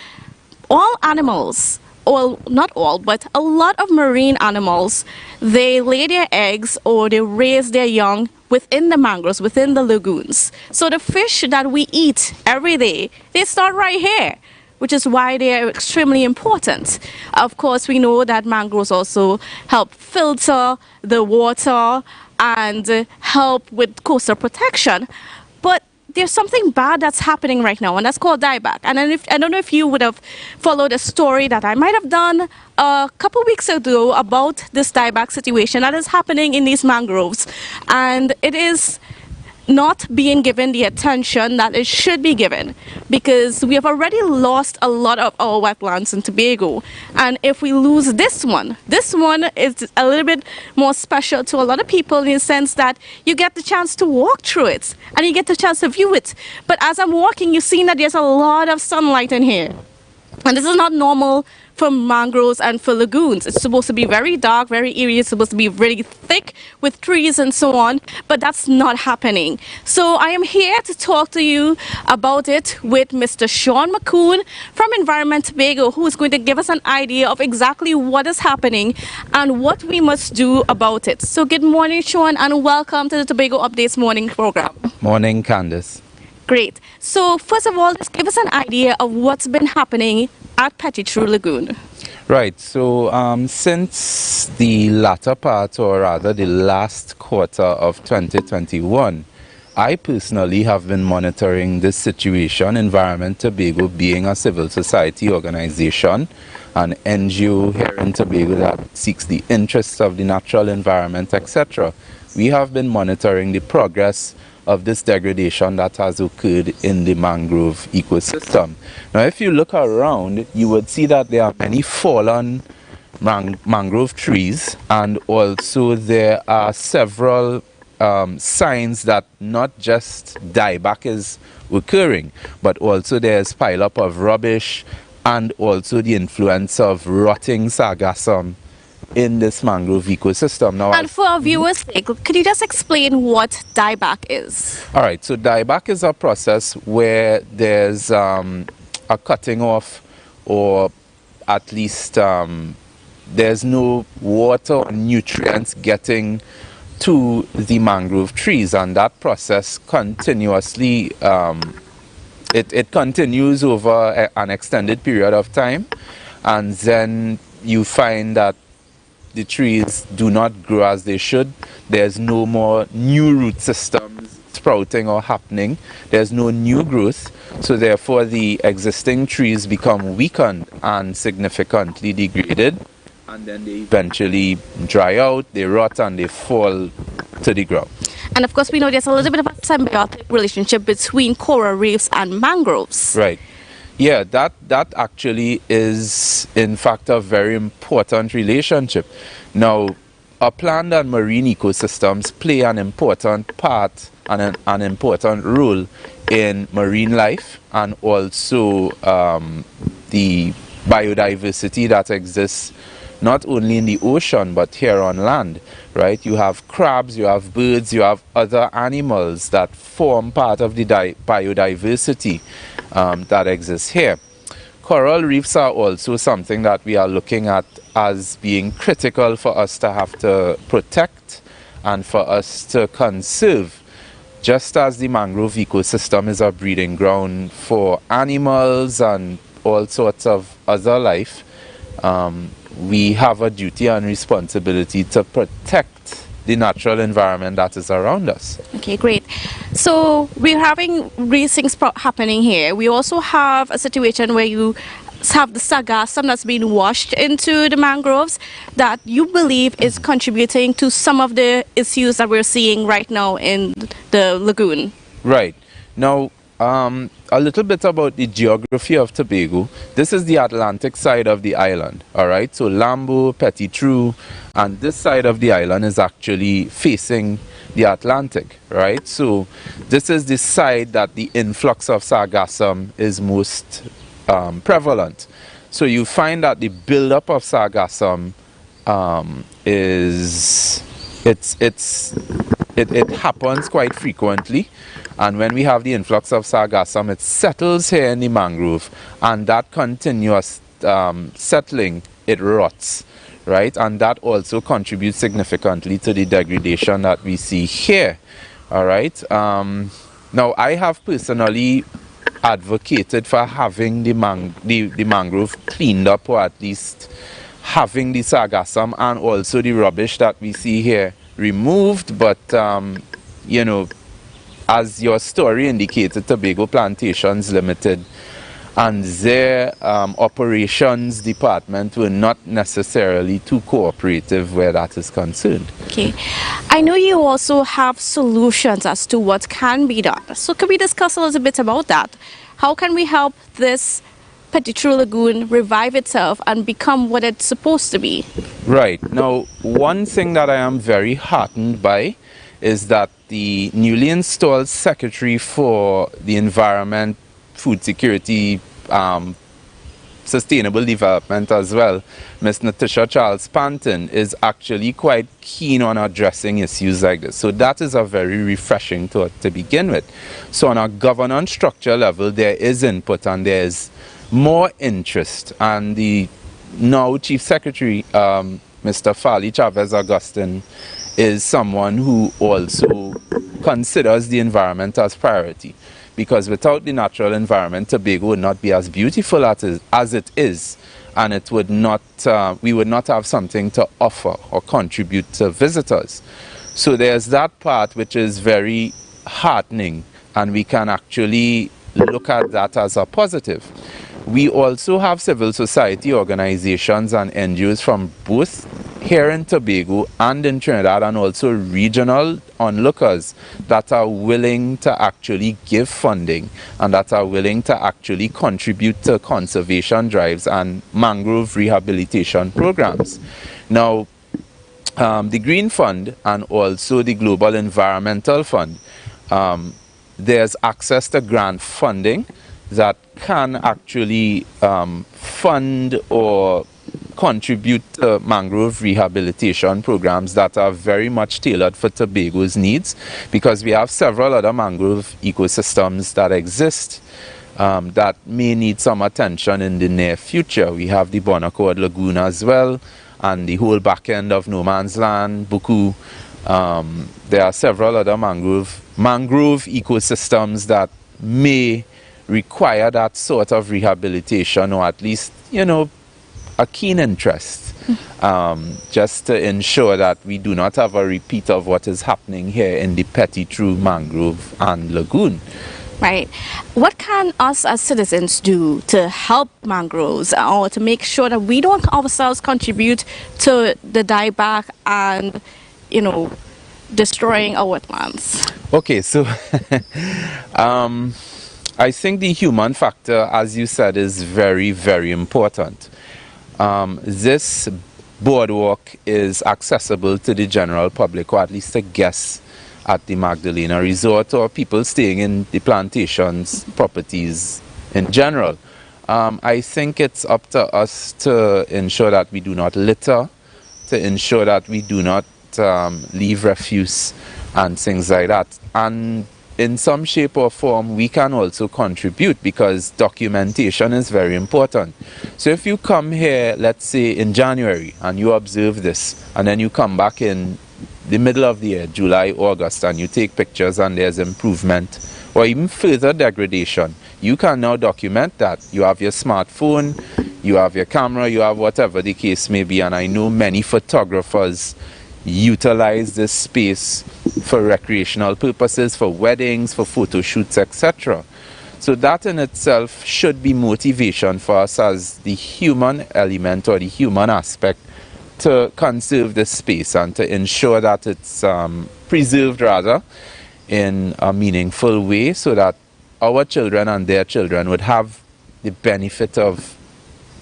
all animals, well, not all, but a lot of marine animals, they lay their eggs or they raise their young within the mangroves, within the lagoons. So the fish that we eat every day, they start right here, which is why they are extremely important. Of course, we know that mangroves also help filter the water and help with coastal protection. But there's something bad that's happening right now, and that's called dieback. And I don't know if you would have followed a story that I might have done a couple weeks ago about this dieback situation that is happening in these mangroves. And it is not being given the attention that it should be given, because we have already lost a lot of our wetlands in Tobago. And if we lose this one is a little bit more special to a lot of people in the sense that you get the chance to walk through it and you get the chance to view it. But as I'm walking, you've seen that there's a lot of sunlight in here. And this is not normal for mangroves and for lagoons. It's supposed to be very dark, very eerie. It's supposed to be really thick with trees and so on, but that's not happening. So I am here to talk to you about it with Mr. Sean McCoon from Environment Tobago, who is going to give us an idea of exactly what is happening and what we must do about it. So good morning, Sean, and welcome to the Tobago Updates morning program. Morning, Candace. Great. So first of all, just give us an idea of what's been happening at Petitrew Lagoon. Right, so since the latter part, or rather the last quarter of 2021, I personally have been monitoring this situation. Environment Tobago being a civil society organization, an NGO here in Tobago that seeks the interests of the natural environment, etc. We have been monitoring the progress of this degradation that has occurred in the mangrove ecosystem. Now, if you look around, you would see that there are many fallen mangrove trees, and also there are several signs that not just dieback is occurring, but also there's pile up of rubbish and also the influence of rotting sargassum in this mangrove ecosystem. Now, and for our viewers' sake, could you just explain what dieback is? All right, so dieback is a process where there's a cutting off, or at least there's no water or nutrients getting to the mangrove trees, and that process continuously it continues over an extended period of time, and then you find that the trees do not grow as they should. There's no more new root systems sprouting or happening. There's no new growth, so therefore the existing trees become weakened and significantly degraded, and then they eventually dry out, they rot, and they fall to the ground. And of course, we know there's a little bit of a symbiotic relationship between coral reefs and mangroves. Right. Yeah, that actually is, in fact, a very important relationship. Now, upland and marine ecosystems play an important part and an important role in marine life, and also the biodiversity that exists not only in the ocean but here on land, right? You have crabs, you have birds, you have other animals that form part of the biodiversity that exists here. Coral reefs are also something that we are looking at as being critical for us to have to protect and for us to conserve. Just as the mangrove ecosystem is a breeding ground for animals and all sorts of other life, we have a duty and responsibility to protect the natural environment that is around us. Okay, great. So we're having these things happening here. We also have a situation where you have the sargassum that's being washed into the mangroves that you believe is contributing to some of the issues that we're seeing right now in the lagoon. Right. Now, a little bit about the geography of Tobago. This is the Atlantic side of the island, all right? So Lambo, Petit-Trou, and this side of the island is actually facing the Atlantic, right? So this is the side that the influx of sargassum is most prevalent. So you find that the buildup of sargassum it happens quite frequently, and when we have the influx of sargassum, it settles here in the mangrove, and that continuous settling, it rots, right? And that also contributes significantly to the degradation that we see here, all right? Now, I have personally advocated for having the mangrove cleaned up, or at least having the sargassum and also the rubbish that we see here removed, but you know, as your story indicated, Tobago Plantations Limited and their operations department were not necessarily too cooperative where that is concerned. Okay, I know you also have solutions as to what can be done. So can we discuss a little bit about that? How can we help this Petit-Trou Lagoon revive itself and become what it's supposed to be? Right. Now, one thing that I am very heartened by is that the newly installed Secretary for the Environment, Food Security, Sustainable Development as well, Ms. Natasha Charles-Panton, is actually quite keen on addressing issues like this. So that is a very refreshing thought to begin with. So on a governance structure level, there is input and there is more interest, and the now Chief Secretary, Mr. Fali Chavez Augustin, is someone who also considers the environment as priority, because without the natural environment, Tobago would not be as beautiful as it is, and it would not, we would not have something to offer or contribute to visitors. So there's that part which is very heartening, and we can actually look at that as a positive. We also have civil society organizations and NGOs from both here in Tobago and in Trinidad, and also regional onlookers that are willing to actually give funding and that are willing to actually contribute to conservation drives and mangrove rehabilitation programs. Now, the Green Fund and also the Global Environmental Fund, there's access to grant funding that can actually fund or contribute to mangrove rehabilitation programs that are very much tailored for Tobago's needs, because we have several other mangrove ecosystems that exist that may need some attention in the near future. We have the Bonaccord Lagoon as well, and the whole back end of No Man's Land, Buku. There are several other mangrove ecosystems that may require that sort of rehabilitation, or at least, you know, a keen interest, just to ensure that we do not have a repeat of what is happening here in the Petit Trou Mangrove and Lagoon. Right. What can us as citizens do to help mangroves, or to make sure that we don't ourselves contribute to the dieback and, you know, destroying our wetlands? Okay, so I think the human factor, as you said, is very, very important. This boardwalk is accessible to the general public, or at least the guests at the Magdalena Resort, or people staying in the plantations properties in general. I think it's up to us to ensure that we do not litter, to ensure that we do not leave refuse and things like that. And in some shape or form, we can also contribute, because documentation is very important. So if you come here, let's say in January, and you observe this, and then you come back in the middle of the year, July, August, and you take pictures and there's improvement or even further degradation, you can now document that. You have your smartphone, you have your camera, you have whatever the case may be, and I know many photographers utilize this space for recreational purposes, for weddings, for photo shoots, etc. So that in itself should be motivation for us as the human element, or the human aspect, to conserve this space and to ensure that it's preserved rather in a meaningful way, so that our children and their children would have the benefit of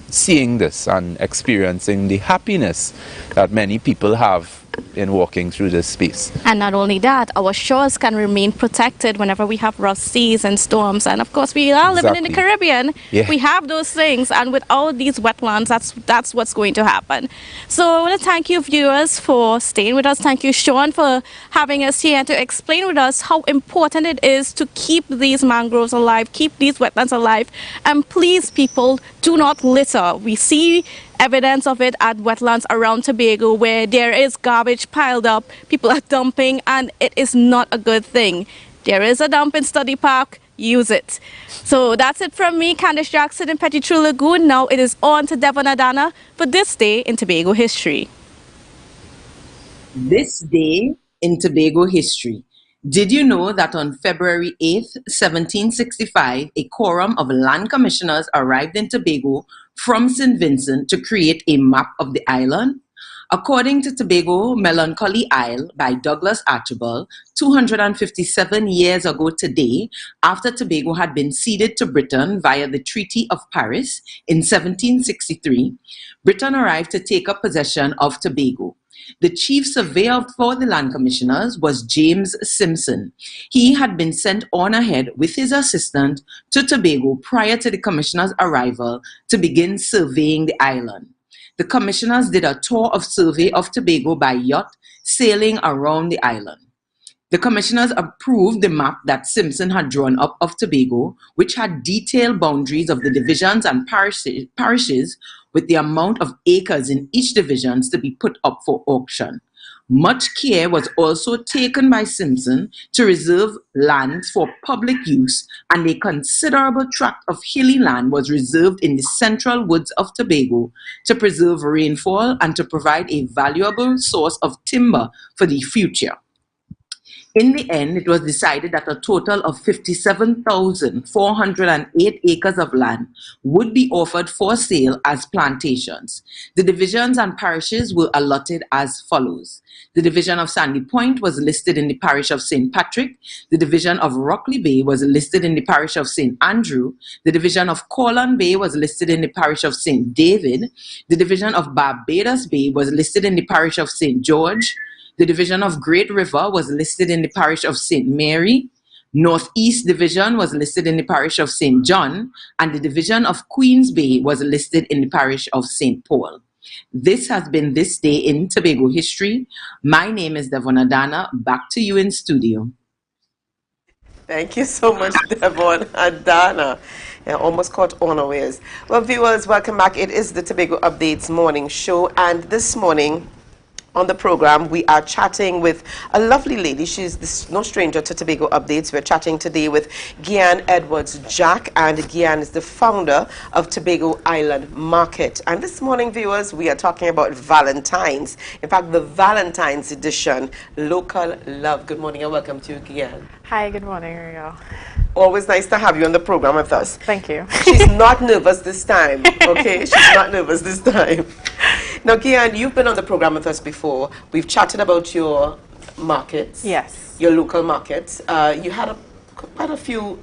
seeing this and experiencing the happiness that many people have in walking through this space. And not only that, our shores can remain protected whenever we have rough seas and storms. And of course, we are living in the Caribbean. Yeah. We have those things, and without these wetlands, that's what's going to happen. So I want to thank you, viewers, for staying with us. Thank you, Sean, for having us here to explain with us how important it is to keep these mangroves alive, keep these wetlands alive. And please, people, do not litter. We see evidence of it at wetlands around Tobago, where there is garbage piled up, people are dumping, and it is not a good thing. There is a dump in Study Park, use it. So that's it from me, Candace Jackson in Petit Trou Lagoon. Now it is on to Devon Adana for This Day in Tobago History. This Day in Tobago History. Did you know that on February 8th, 1765, a quorum of land commissioners arrived in Tobago from St. Vincent to create a map of the island? According to Tobago Melancholy Isle by Douglas Archibald, 257 years ago today, after Tobago had been ceded to Britain via the Treaty of Paris in 1763, Britain arrived to take up possession of Tobago. The chief surveyor for the land commissioners was James Simpson. He had been sent on ahead with his assistant to Tobago prior to the commissioners' arrival to begin surveying the island. The commissioners did a tour of survey of Tobago by yacht, sailing around the island. The commissioners approved the map that Simpson had drawn up of Tobago, which had detailed boundaries of the divisions and parishes with the amount of acres in each division to be put up for auction. Much care was also taken by Simpson to reserve lands for public use, and a considerable tract of hilly land was reserved in the central woods of Tobago to preserve rainfall and to provide a valuable source of timber for the future. In the end, it was decided that a total of 57,408 acres of land would be offered for sale as plantations. The divisions and parishes were allotted as follows. The division of Sandy Point was listed in the parish of St. Patrick. The division of Rockley Bay was listed in the parish of St. Andrew. The division of Corland Bay was listed in the parish of St. David. The division of Barbados Bay was listed in the parish of St. George. The division of Great River was listed in the parish of St. Mary. Northeast Division was listed in the parish of St. John, and the division of Queens Bay was listed in the parish of St. Paul. This has been This Day in Tobago History. My name is Devon Adana. Back to you in studio. Thank you so much, Devon and Dana. Yeah, almost caught unawares. Well, viewers, welcome back. It is the Tobago Updates morning show, and this morning on the program, we are chatting with a lovely lady. She's no stranger to Tobago Updates. We're chatting today with Gian Edwards-Jack, and Gian is the founder of Tobago Island Market. And this morning, viewers, we are talking about Valentine's. In fact, the Valentine's edition, Local Love. Good morning and welcome to you, Gian. Hi, good morning, Rio. Always nice to have you on the program with us. Thank you. She's not nervous this time, okay? She's not nervous this time. Now, Gian, you've been on the program with us before. We've chatted about your markets. Yes. Your local markets. You had quite a few.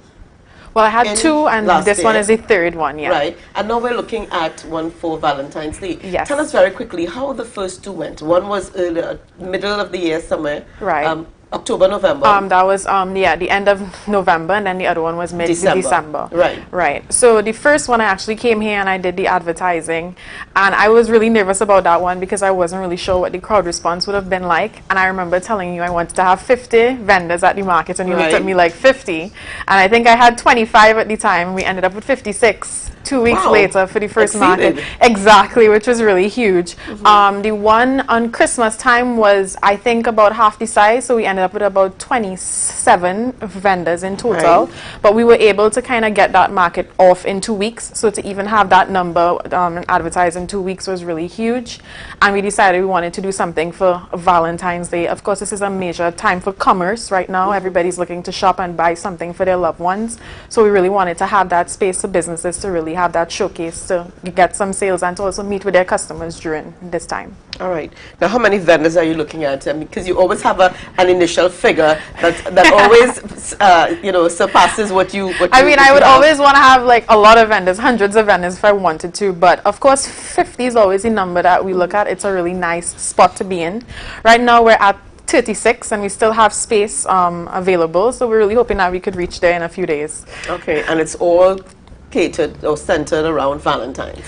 Well, I had two, and this one is the third one, yeah. Right. And now we're looking at one for Valentine's Day. Yes. Tell us very quickly how the first two went. One was earlier, middle of the year somewhere. Right. October, November. That was the end of November, and then the other one was mid-December. Right. Right. So the first one, I actually came here and I did the advertising, and I was really nervous about that one because I wasn't really sure what the crowd response would have been like. And I remember telling you I wanted to have 50 vendors at the market, and you looked at me like 50. And I think I had 25 at the time. We ended up with 56. 2 weeks later for the first market. Exactly, which was really huge. The one on Christmas time was, I think, about half the size, so we ended up with about 27 vendors in total. Right. But we were able to kind of get that market off in 2 weeks, so to even have that number advertised in 2 weeks was really huge. And we decided we wanted to do something for Valentine's Day. Of course, this is a major time for commerce right now. Everybody's looking to shop and buy something for their loved ones. So we really wanted to have that space for businesses to really have that showcase to get some sales and to also meet with their customers during this time. All right. Now, how many vendors are you looking at? Because you always have an initial figure that always surpasses what you. I would always want to have like a lot of vendors, hundreds of vendors if I wanted to. But of course, 50 is always the number that we look at. It's a really nice spot to be in. Right now, we're at 36 and we still have space available. So we're really hoping that we could reach there in a few days. Okay. And it's all catered or centered around Valentine's?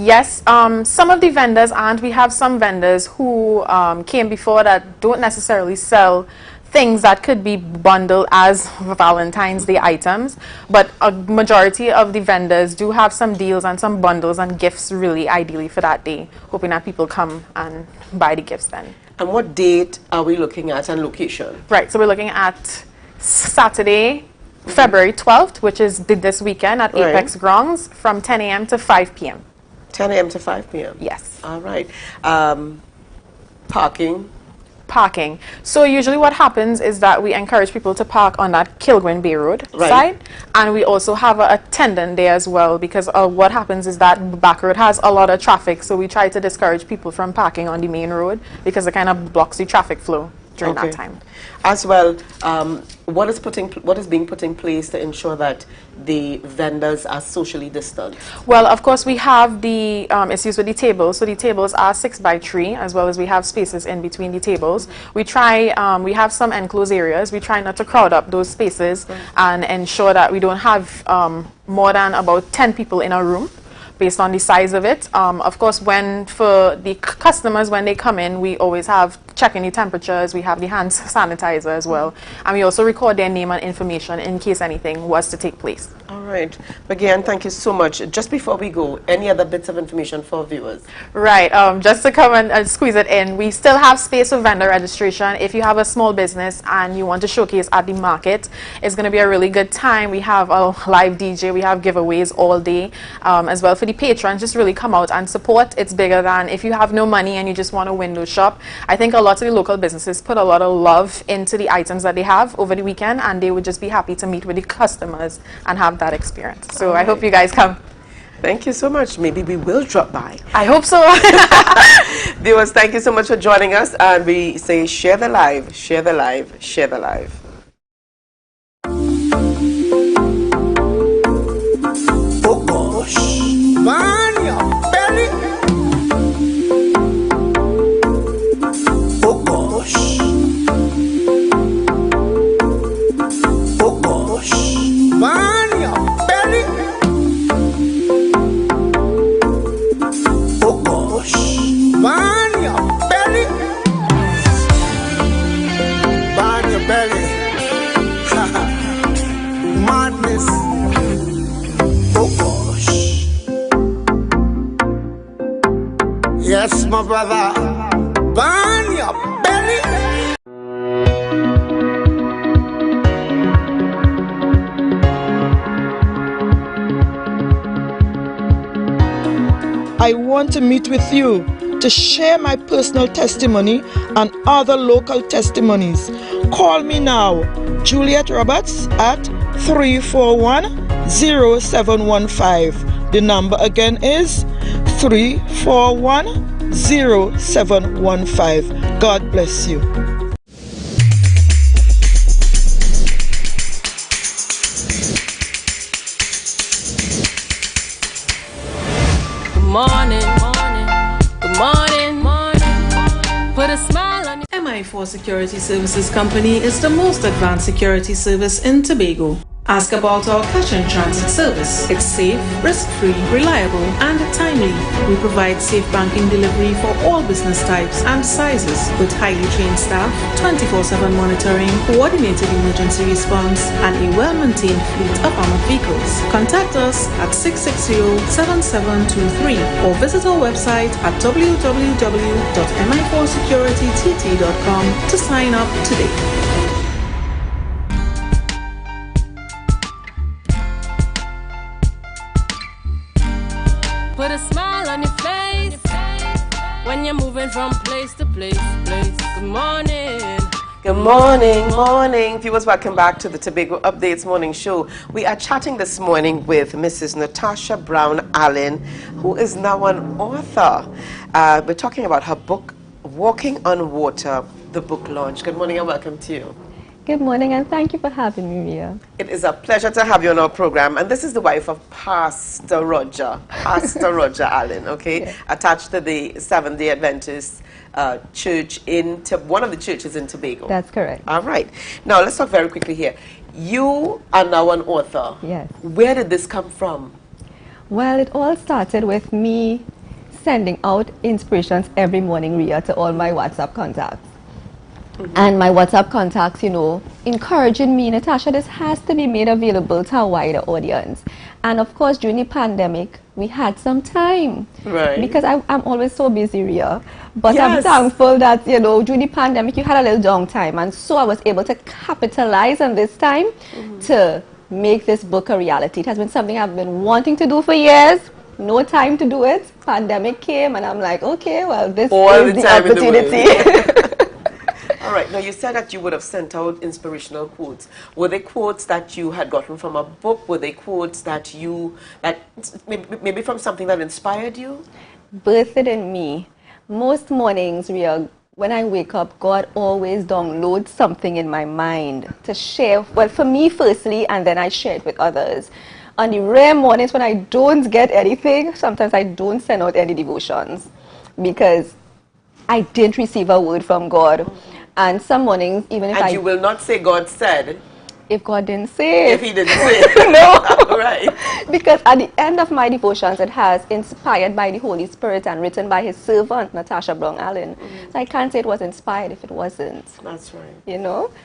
Yes, some of the vendors, and we have some vendors who came before that don't necessarily sell things that could be bundled as Valentine's Day items, but a majority of the vendors do have some deals and some bundles and gifts really ideally for that day, hoping that people come and buy the gifts then. And what date are we looking at and location? Right, so we're looking at Saturday, February 12th, which is this weekend at Apex Grounds from 10 a.m. to 5 p.m. 10 a.m. to 5 p.m.? Yes. All right. Parking? Parking. So usually what happens is that we encourage people to park on that Kilgren Bay Road side, and we also have an attendant there as well, because what happens is that back road has a lot of traffic, so we try to discourage people from parking on the main road because it kind of blocks the traffic flow during that time. As well, what is being put in place to ensure that the vendors are socially distant? Well, of course, we have the issues with the tables. So the tables are 6 by 3, as well as we have spaces in between the tables. We try, we have some enclosed areas. We try not to crowd up those spaces and ensure that we don't have more than about 10 people in a room, based on the size of it. Of course, for the customers, when they come in, we always have checking the temperatures. We have the hand sanitizer as well. And we also record their name and information in case anything was to take place. All right. Again, thank you so much. Just before we go, any other bits of information for viewers? Right. Just to come and squeeze it in, we still have space for vendor registration. If you have a small business and you want to showcase at the market, it's going to be a really good time. We have a live DJ. We have giveaways all day. As well for the patrons, just really come out and support. It's bigger than if you have no money and you just want to window shop. I think a lot of the local businesses put a lot of love into the items that they have over the weekend, and they would just be happy to meet with the customers and have that experience. So I hope you guys come. Thank you so much. Maybe we will drop by. I hope so. Viewers, thank you so much for joining us, and we say share the live, share the live, share the live. Oh gosh, man, your belly. Oh gosh. Oh gosh, man, your belly. Oh gosh. belly. Madness. Oh gosh. Yes, my brother. Burn your belly. I want to meet with you to share my personal testimony and other local testimonies. Call me now, Juliet Roberts, at 341-0715. The number again is 341-0715. God bless you. Good morning. Put a smile on your MI4 Security Services Company is the most advanced security service in Tobago. Ask about our cash and transit service. It's safe, risk-free, reliable, and timely. We provide safe banking delivery for all business types and sizes with highly trained staff, 24/7 monitoring, coordinated emergency response, and a well-maintained fleet of armored vehicles. Contact us at 660-7723 or visit our website at www.mi4securitytt.com to sign up today. Put a smile on your face when you're moving from place to place. Good morning. Good morning. Viewers, welcome back to the Tobago Updates Morning Show. We are chatting this morning with Mrs. Natasha Brown Allen, who is now an author. We're talking about her book, Walking on Water, the book launch. Good morning and welcome to you. Good morning, and thank you for having me, Ria. It is a pleasure to have you on our program. And this is the wife of Pastor Roger Allen, okay? Yeah. Attached to the Seventh-day Adventist church in one of the churches in Tobago. That's correct. All right. Now, let's talk very quickly here. You are now an author. Yes. Where did this come from? Well, it all started with me sending out inspirations every morning, Ria, to all my WhatsApp contacts. And my WhatsApp contacts, encouraging me, Natasha, this has to be made available to a wider audience. And of course, during the pandemic, we had some time. Right. Because I'm always so busy, Ria. But Yes. I'm thankful that, during the pandemic, you had a little downtime. And so I was able to capitalize on this time to make this book a reality. It has been something I've been wanting to do for years. No time to do it. Pandemic came, and I'm like, okay, well, this is the opportunity. All right. Now, you said that you would have sent out inspirational quotes. Were they quotes that you had gotten from a book? Were they quotes that maybe from something that inspired you? Birthed in me. Most mornings, Ria, when I wake up, God always downloads something in my mind to share. Well, for me firstly, and then I share it with others. On the rare mornings when I don't get anything, sometimes I don't send out any devotions because I didn't receive a word from God. And some mornings, even if you will not say God said. If God didn't say it. If he didn't say it. No. Right. Because at the end of my devotions, it has inspired by the Holy Spirit and written by his servant, Natasha Brown Allen. So I can't say it was inspired if it wasn't. That's right.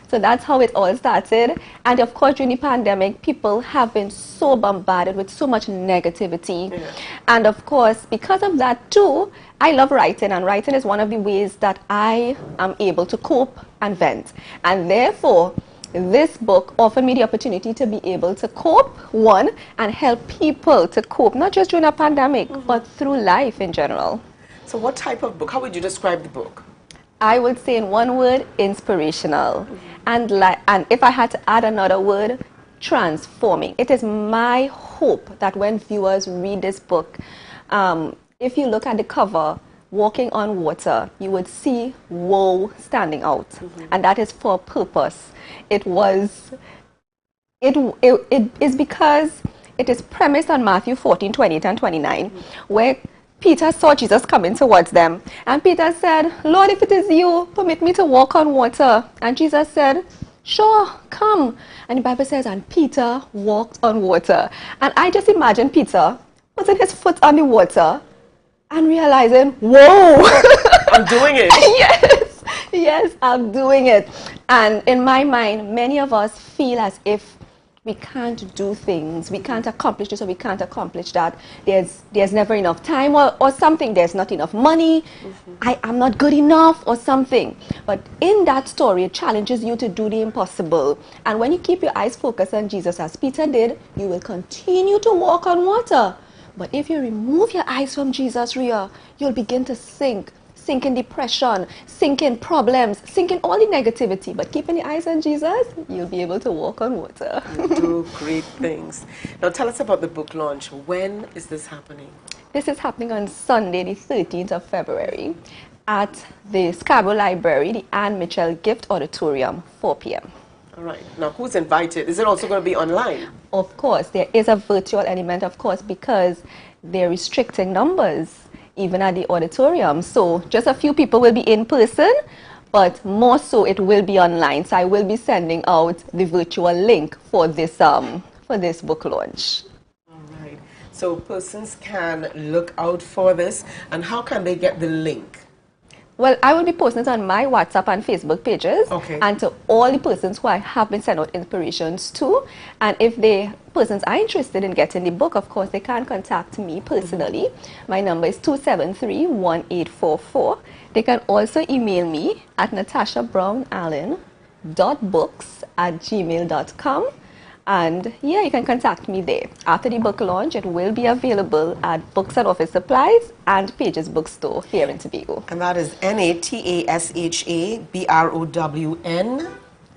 So that's how it all started. And of course, during the pandemic, people have been so bombarded with so much negativity. Yeah. And of course, because of that too, I love writing, and writing is one of the ways that I am able to cope and vent. And therefore, this book offered me the opportunity to be able to cope, one, and help people to cope, not just during a pandemic, but through life in general. So what type of book? How would you describe the book? I would say in one word, inspirational. And if I had to add another word, transforming. It is my hope that when viewers read this book, if you look at the cover, Walking on Water, you would see woe standing out. And that is for a purpose. It is because it is premised on Matthew 14:28 and 29, where Peter saw Jesus coming towards them. And Peter said, Lord, if it is you, permit me to walk on water. And Jesus said, sure, come. And the Bible says, and Peter walked on water. And I just imagine Peter putting his foot on the water and realizing, whoa, I'm doing it. Yes, I'm doing it. And in my mind, many of us feel as if we can't do things, we can't accomplish this or we can't accomplish that. There's never enough time or something, there's not enough money, I'm not good enough or something. But in that story, it challenges you to do the impossible. And when you keep your eyes focused on Jesus as Peter did, you will continue to walk on water. But if you remove your eyes from Jesus, Rhea, you'll begin to sink in depression, sink in problems, sink in all the negativity. But keeping your eyes on Jesus, you'll be able to walk on water. Do great things. Now tell us about the book launch. When is this happening? This is happening on Sunday, the 13th of February at the Scarborough Library, the Anne Mitchell Gift Auditorium, 4 p.m. All right. Now, who's invited? Is it also going to be online? Of course. There is a virtual element, of course, because they're restricting numbers, even at the auditorium. So just a few people will be in person, but more so it will be online. So I will be sending out the virtual link for this book launch. All right. So persons can look out for this. And how can they get the link? Well, I will be posting it on my WhatsApp and Facebook pages, and to all the persons who I have been sending out inspirations to. And if the persons are interested in getting the book, of course, they can contact me personally. My number is 273-1844. They can also email me at natashabrownallen.books@gmail.com. And yeah, you can contact me there. After the book launch, it will be available at Books and Office Supplies and Pages Bookstore here in Tobago. And that is NATASHABROWN.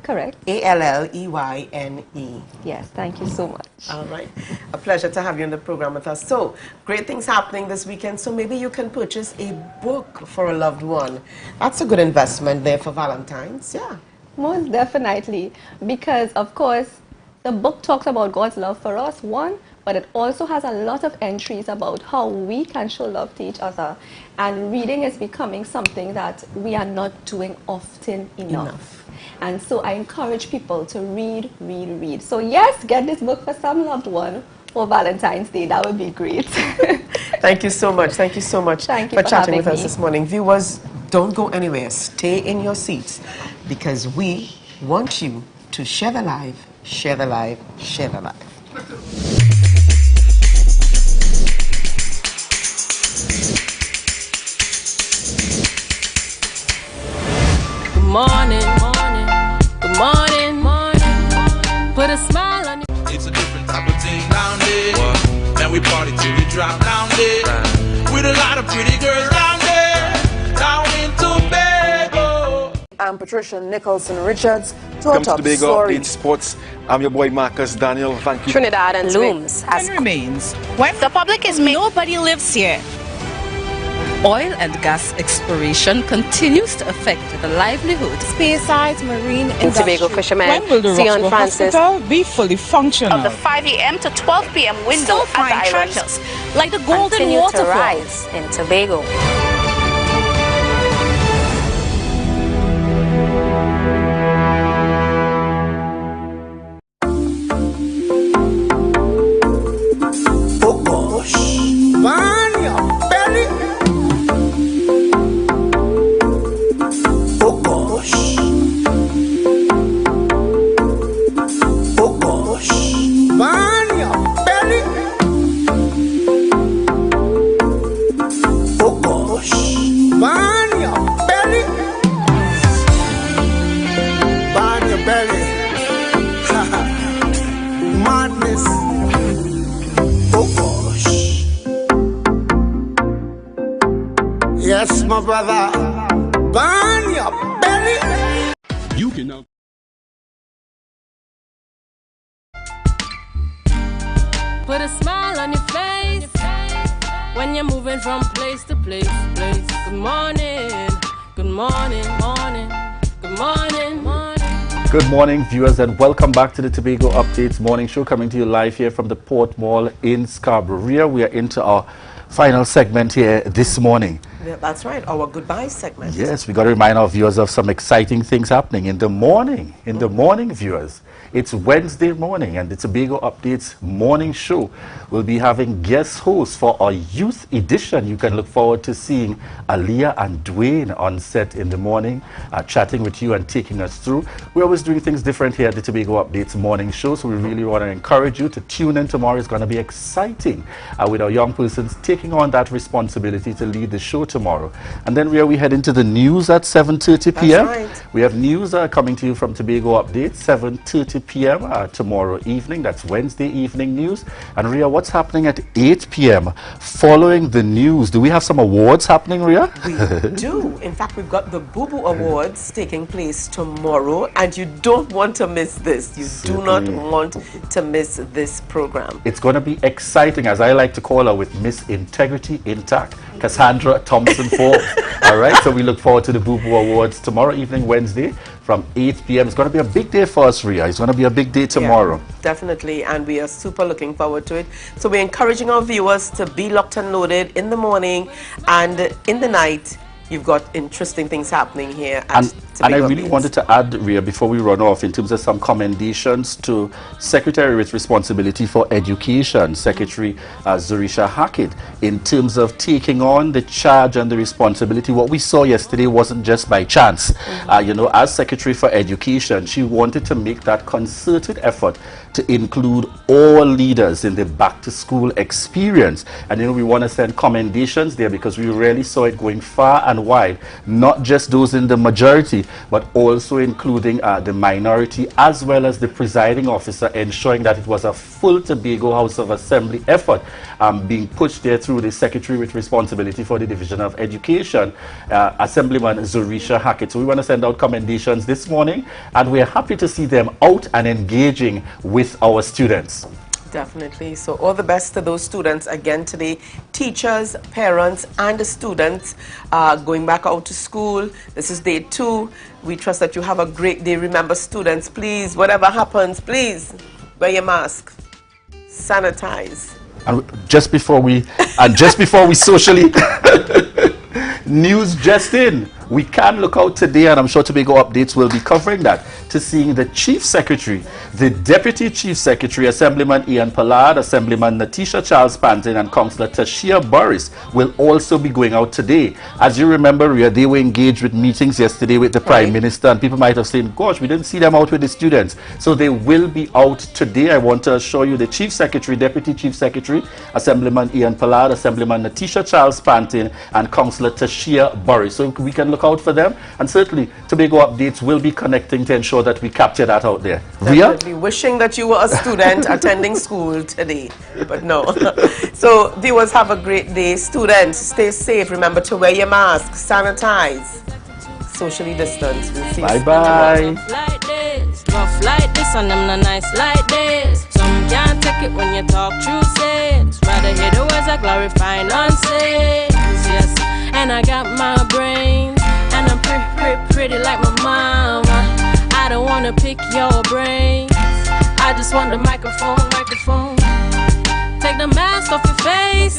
Correct. ALLEYNE. Yes, thank you so much. All right. A pleasure to have you in the program with us. So, great things happening this weekend. So maybe you can purchase a book for a loved one. That's a good investment there for Valentine's. Yeah. Most definitely. Because, of course, the book talks about God's love for us, one, but it also has a lot of entries about how we can show love to each other. And reading is becoming something that we are not doing often enough. And so I encourage people to read, read, read. So yes, get this book for some loved one for Valentine's Day. That would be great. Thank you so much. Thank you so much for chatting with us me this morning. Viewers, don't go anywhere. Stay in your seats because we want you to share the life. Share the life, share the life. Good morning, morning, good morning, morning. Put a smile on your It's a different type of thing down there. And we party till we drop down there. With a lot of pretty girls down there. Down in Tobago. I'm Patricia Nicholson Richards. Welcome to Tobago Update Sports. I'm your boy Marcus Daniel. Thank you. Trinidad and looms as remains. When the public is made, nobody lives here. Oil and gas exploration continues to affect the livelihood. Spearside's marine in Tobago fishermen. When will the Sion Roxborough Francis Hospital be fully functional? of the 5 a.m. to 12 p.m. window Still find at the islands treasures like the golden continue to waterfall. rise in Tobago. Burn your belly. Oh gosh. Oh gosh. Burn your belly. Oh gosh. Burn your belly. Burn your belly. Madness. Oh gosh. Yes, my brother, burn your belly. You can now. Put a smile on your face when you're moving from place to place. Good morning, good morning, morning, good morning, morning. Good morning, viewers, and welcome back to the Tobago Updates morning show, coming to you live here from the Port Mall in Scarborough. We are into our final segment here this morning. Yeah, that's right, our goodbye segment. Yes, we got to remind our viewers of some exciting things happening in the morning. In the morning, viewers. It's Wednesday morning, and the Tobago Updates morning show will be having guest hosts for our youth edition. You can look forward to seeing Aliyah and Dwayne on set in the morning, chatting with you and taking us through. We're always doing things different here at the Tobago Updates morning show, so we really want to encourage you to tune in tomorrow. It's going to be exciting with our young persons taking on that responsibility to lead the show tomorrow. And then we head into the news at 7:30 p.m. That's right. We have news coming to you from Tobago Updates, 7:30 p.m. Tomorrow evening. That's Wednesday evening news. And Ria, what's happening at 8 p.m. following the news? Do we have some awards happening, Ria? We do. In fact, we've got the Boo Boo Awards taking place tomorrow, and you don't want to miss this. You do not want to miss this program. It's going to be exciting, as I like to call her, with Miss Integrity Intact, Cassandra Thompson Forbes. All right, so we look forward to the Boo Boo Awards tomorrow evening, Wednesday, from 8 p.m. It's going to be a big day for us, Ria. It's going to be a big day tomorrow. Yeah, definitely, and we are super looking forward to it. So we're encouraging our viewers to be locked and loaded in the morning, and in the night, you've got interesting things happening here at And I really wanted to add, Ria, before we run off, in terms of some commendations to Secretary with Responsibility for Education, Secretary Zurisha Hackett, in terms of taking on the charge and the responsibility. What we saw yesterday wasn't just by chance. You know, as Secretary for Education, she wanted to make that concerted effort to include all leaders in the back-to-school experience. And, you know, we want to send commendations there because we really saw it going far and wide, not just those in the majority, but also including the minority, as well as the presiding officer, ensuring that it was a full Tobago House of Assembly effort being pushed there through the Secretary with Responsibility for the Division of Education, Assemblyman Zurisha Hackett. So we want to send out commendations this morning, and we're happy to see them out and engaging with our students. Definitely. So all the best to those students again today. Teachers, parents, and the students going back out to school. This is day 2. We trust that you have a great day. Remember, students, please, whatever happens, please wear your mask, sanitize. And just before we socially news just in, we can look out today, and I'm sure Tobago Updates will be covering that, to seeing the Chief Secretary, the Deputy Chief Secretary, Assemblyman Ian Pollard, Assemblyman Natisha Charles Panton, and Councillor Tashia Burris will also be going out today. As you remember, Ria, they were engaged with meetings yesterday with the Prime Minister, and people might have said, gosh, we didn't see them out with the students. So they will be out today. I want to assure you the Chief Secretary, Deputy Chief Secretary, Assemblyman Ian Pollard, Assemblyman Natisha Charles Panton, and Councillor Tashia Burris. So we can look out for them, and certainly Tobago Updates will be connecting to ensure that we capture that out there. Definitely. Wishing that you were a student attending school today, but no. So viewers, have a great day. Students, stay safe. Remember to wear your mask, sanitize, socially distance. We'll see you bye. Like this, rough like this, and them not nice like this. Some can't take it when you talk true sense. Rather hear the words that glorify nonsense. Yes, and I got my brains, and I'm pretty like my mama. I don't wanna pick your brains, I just want the microphone.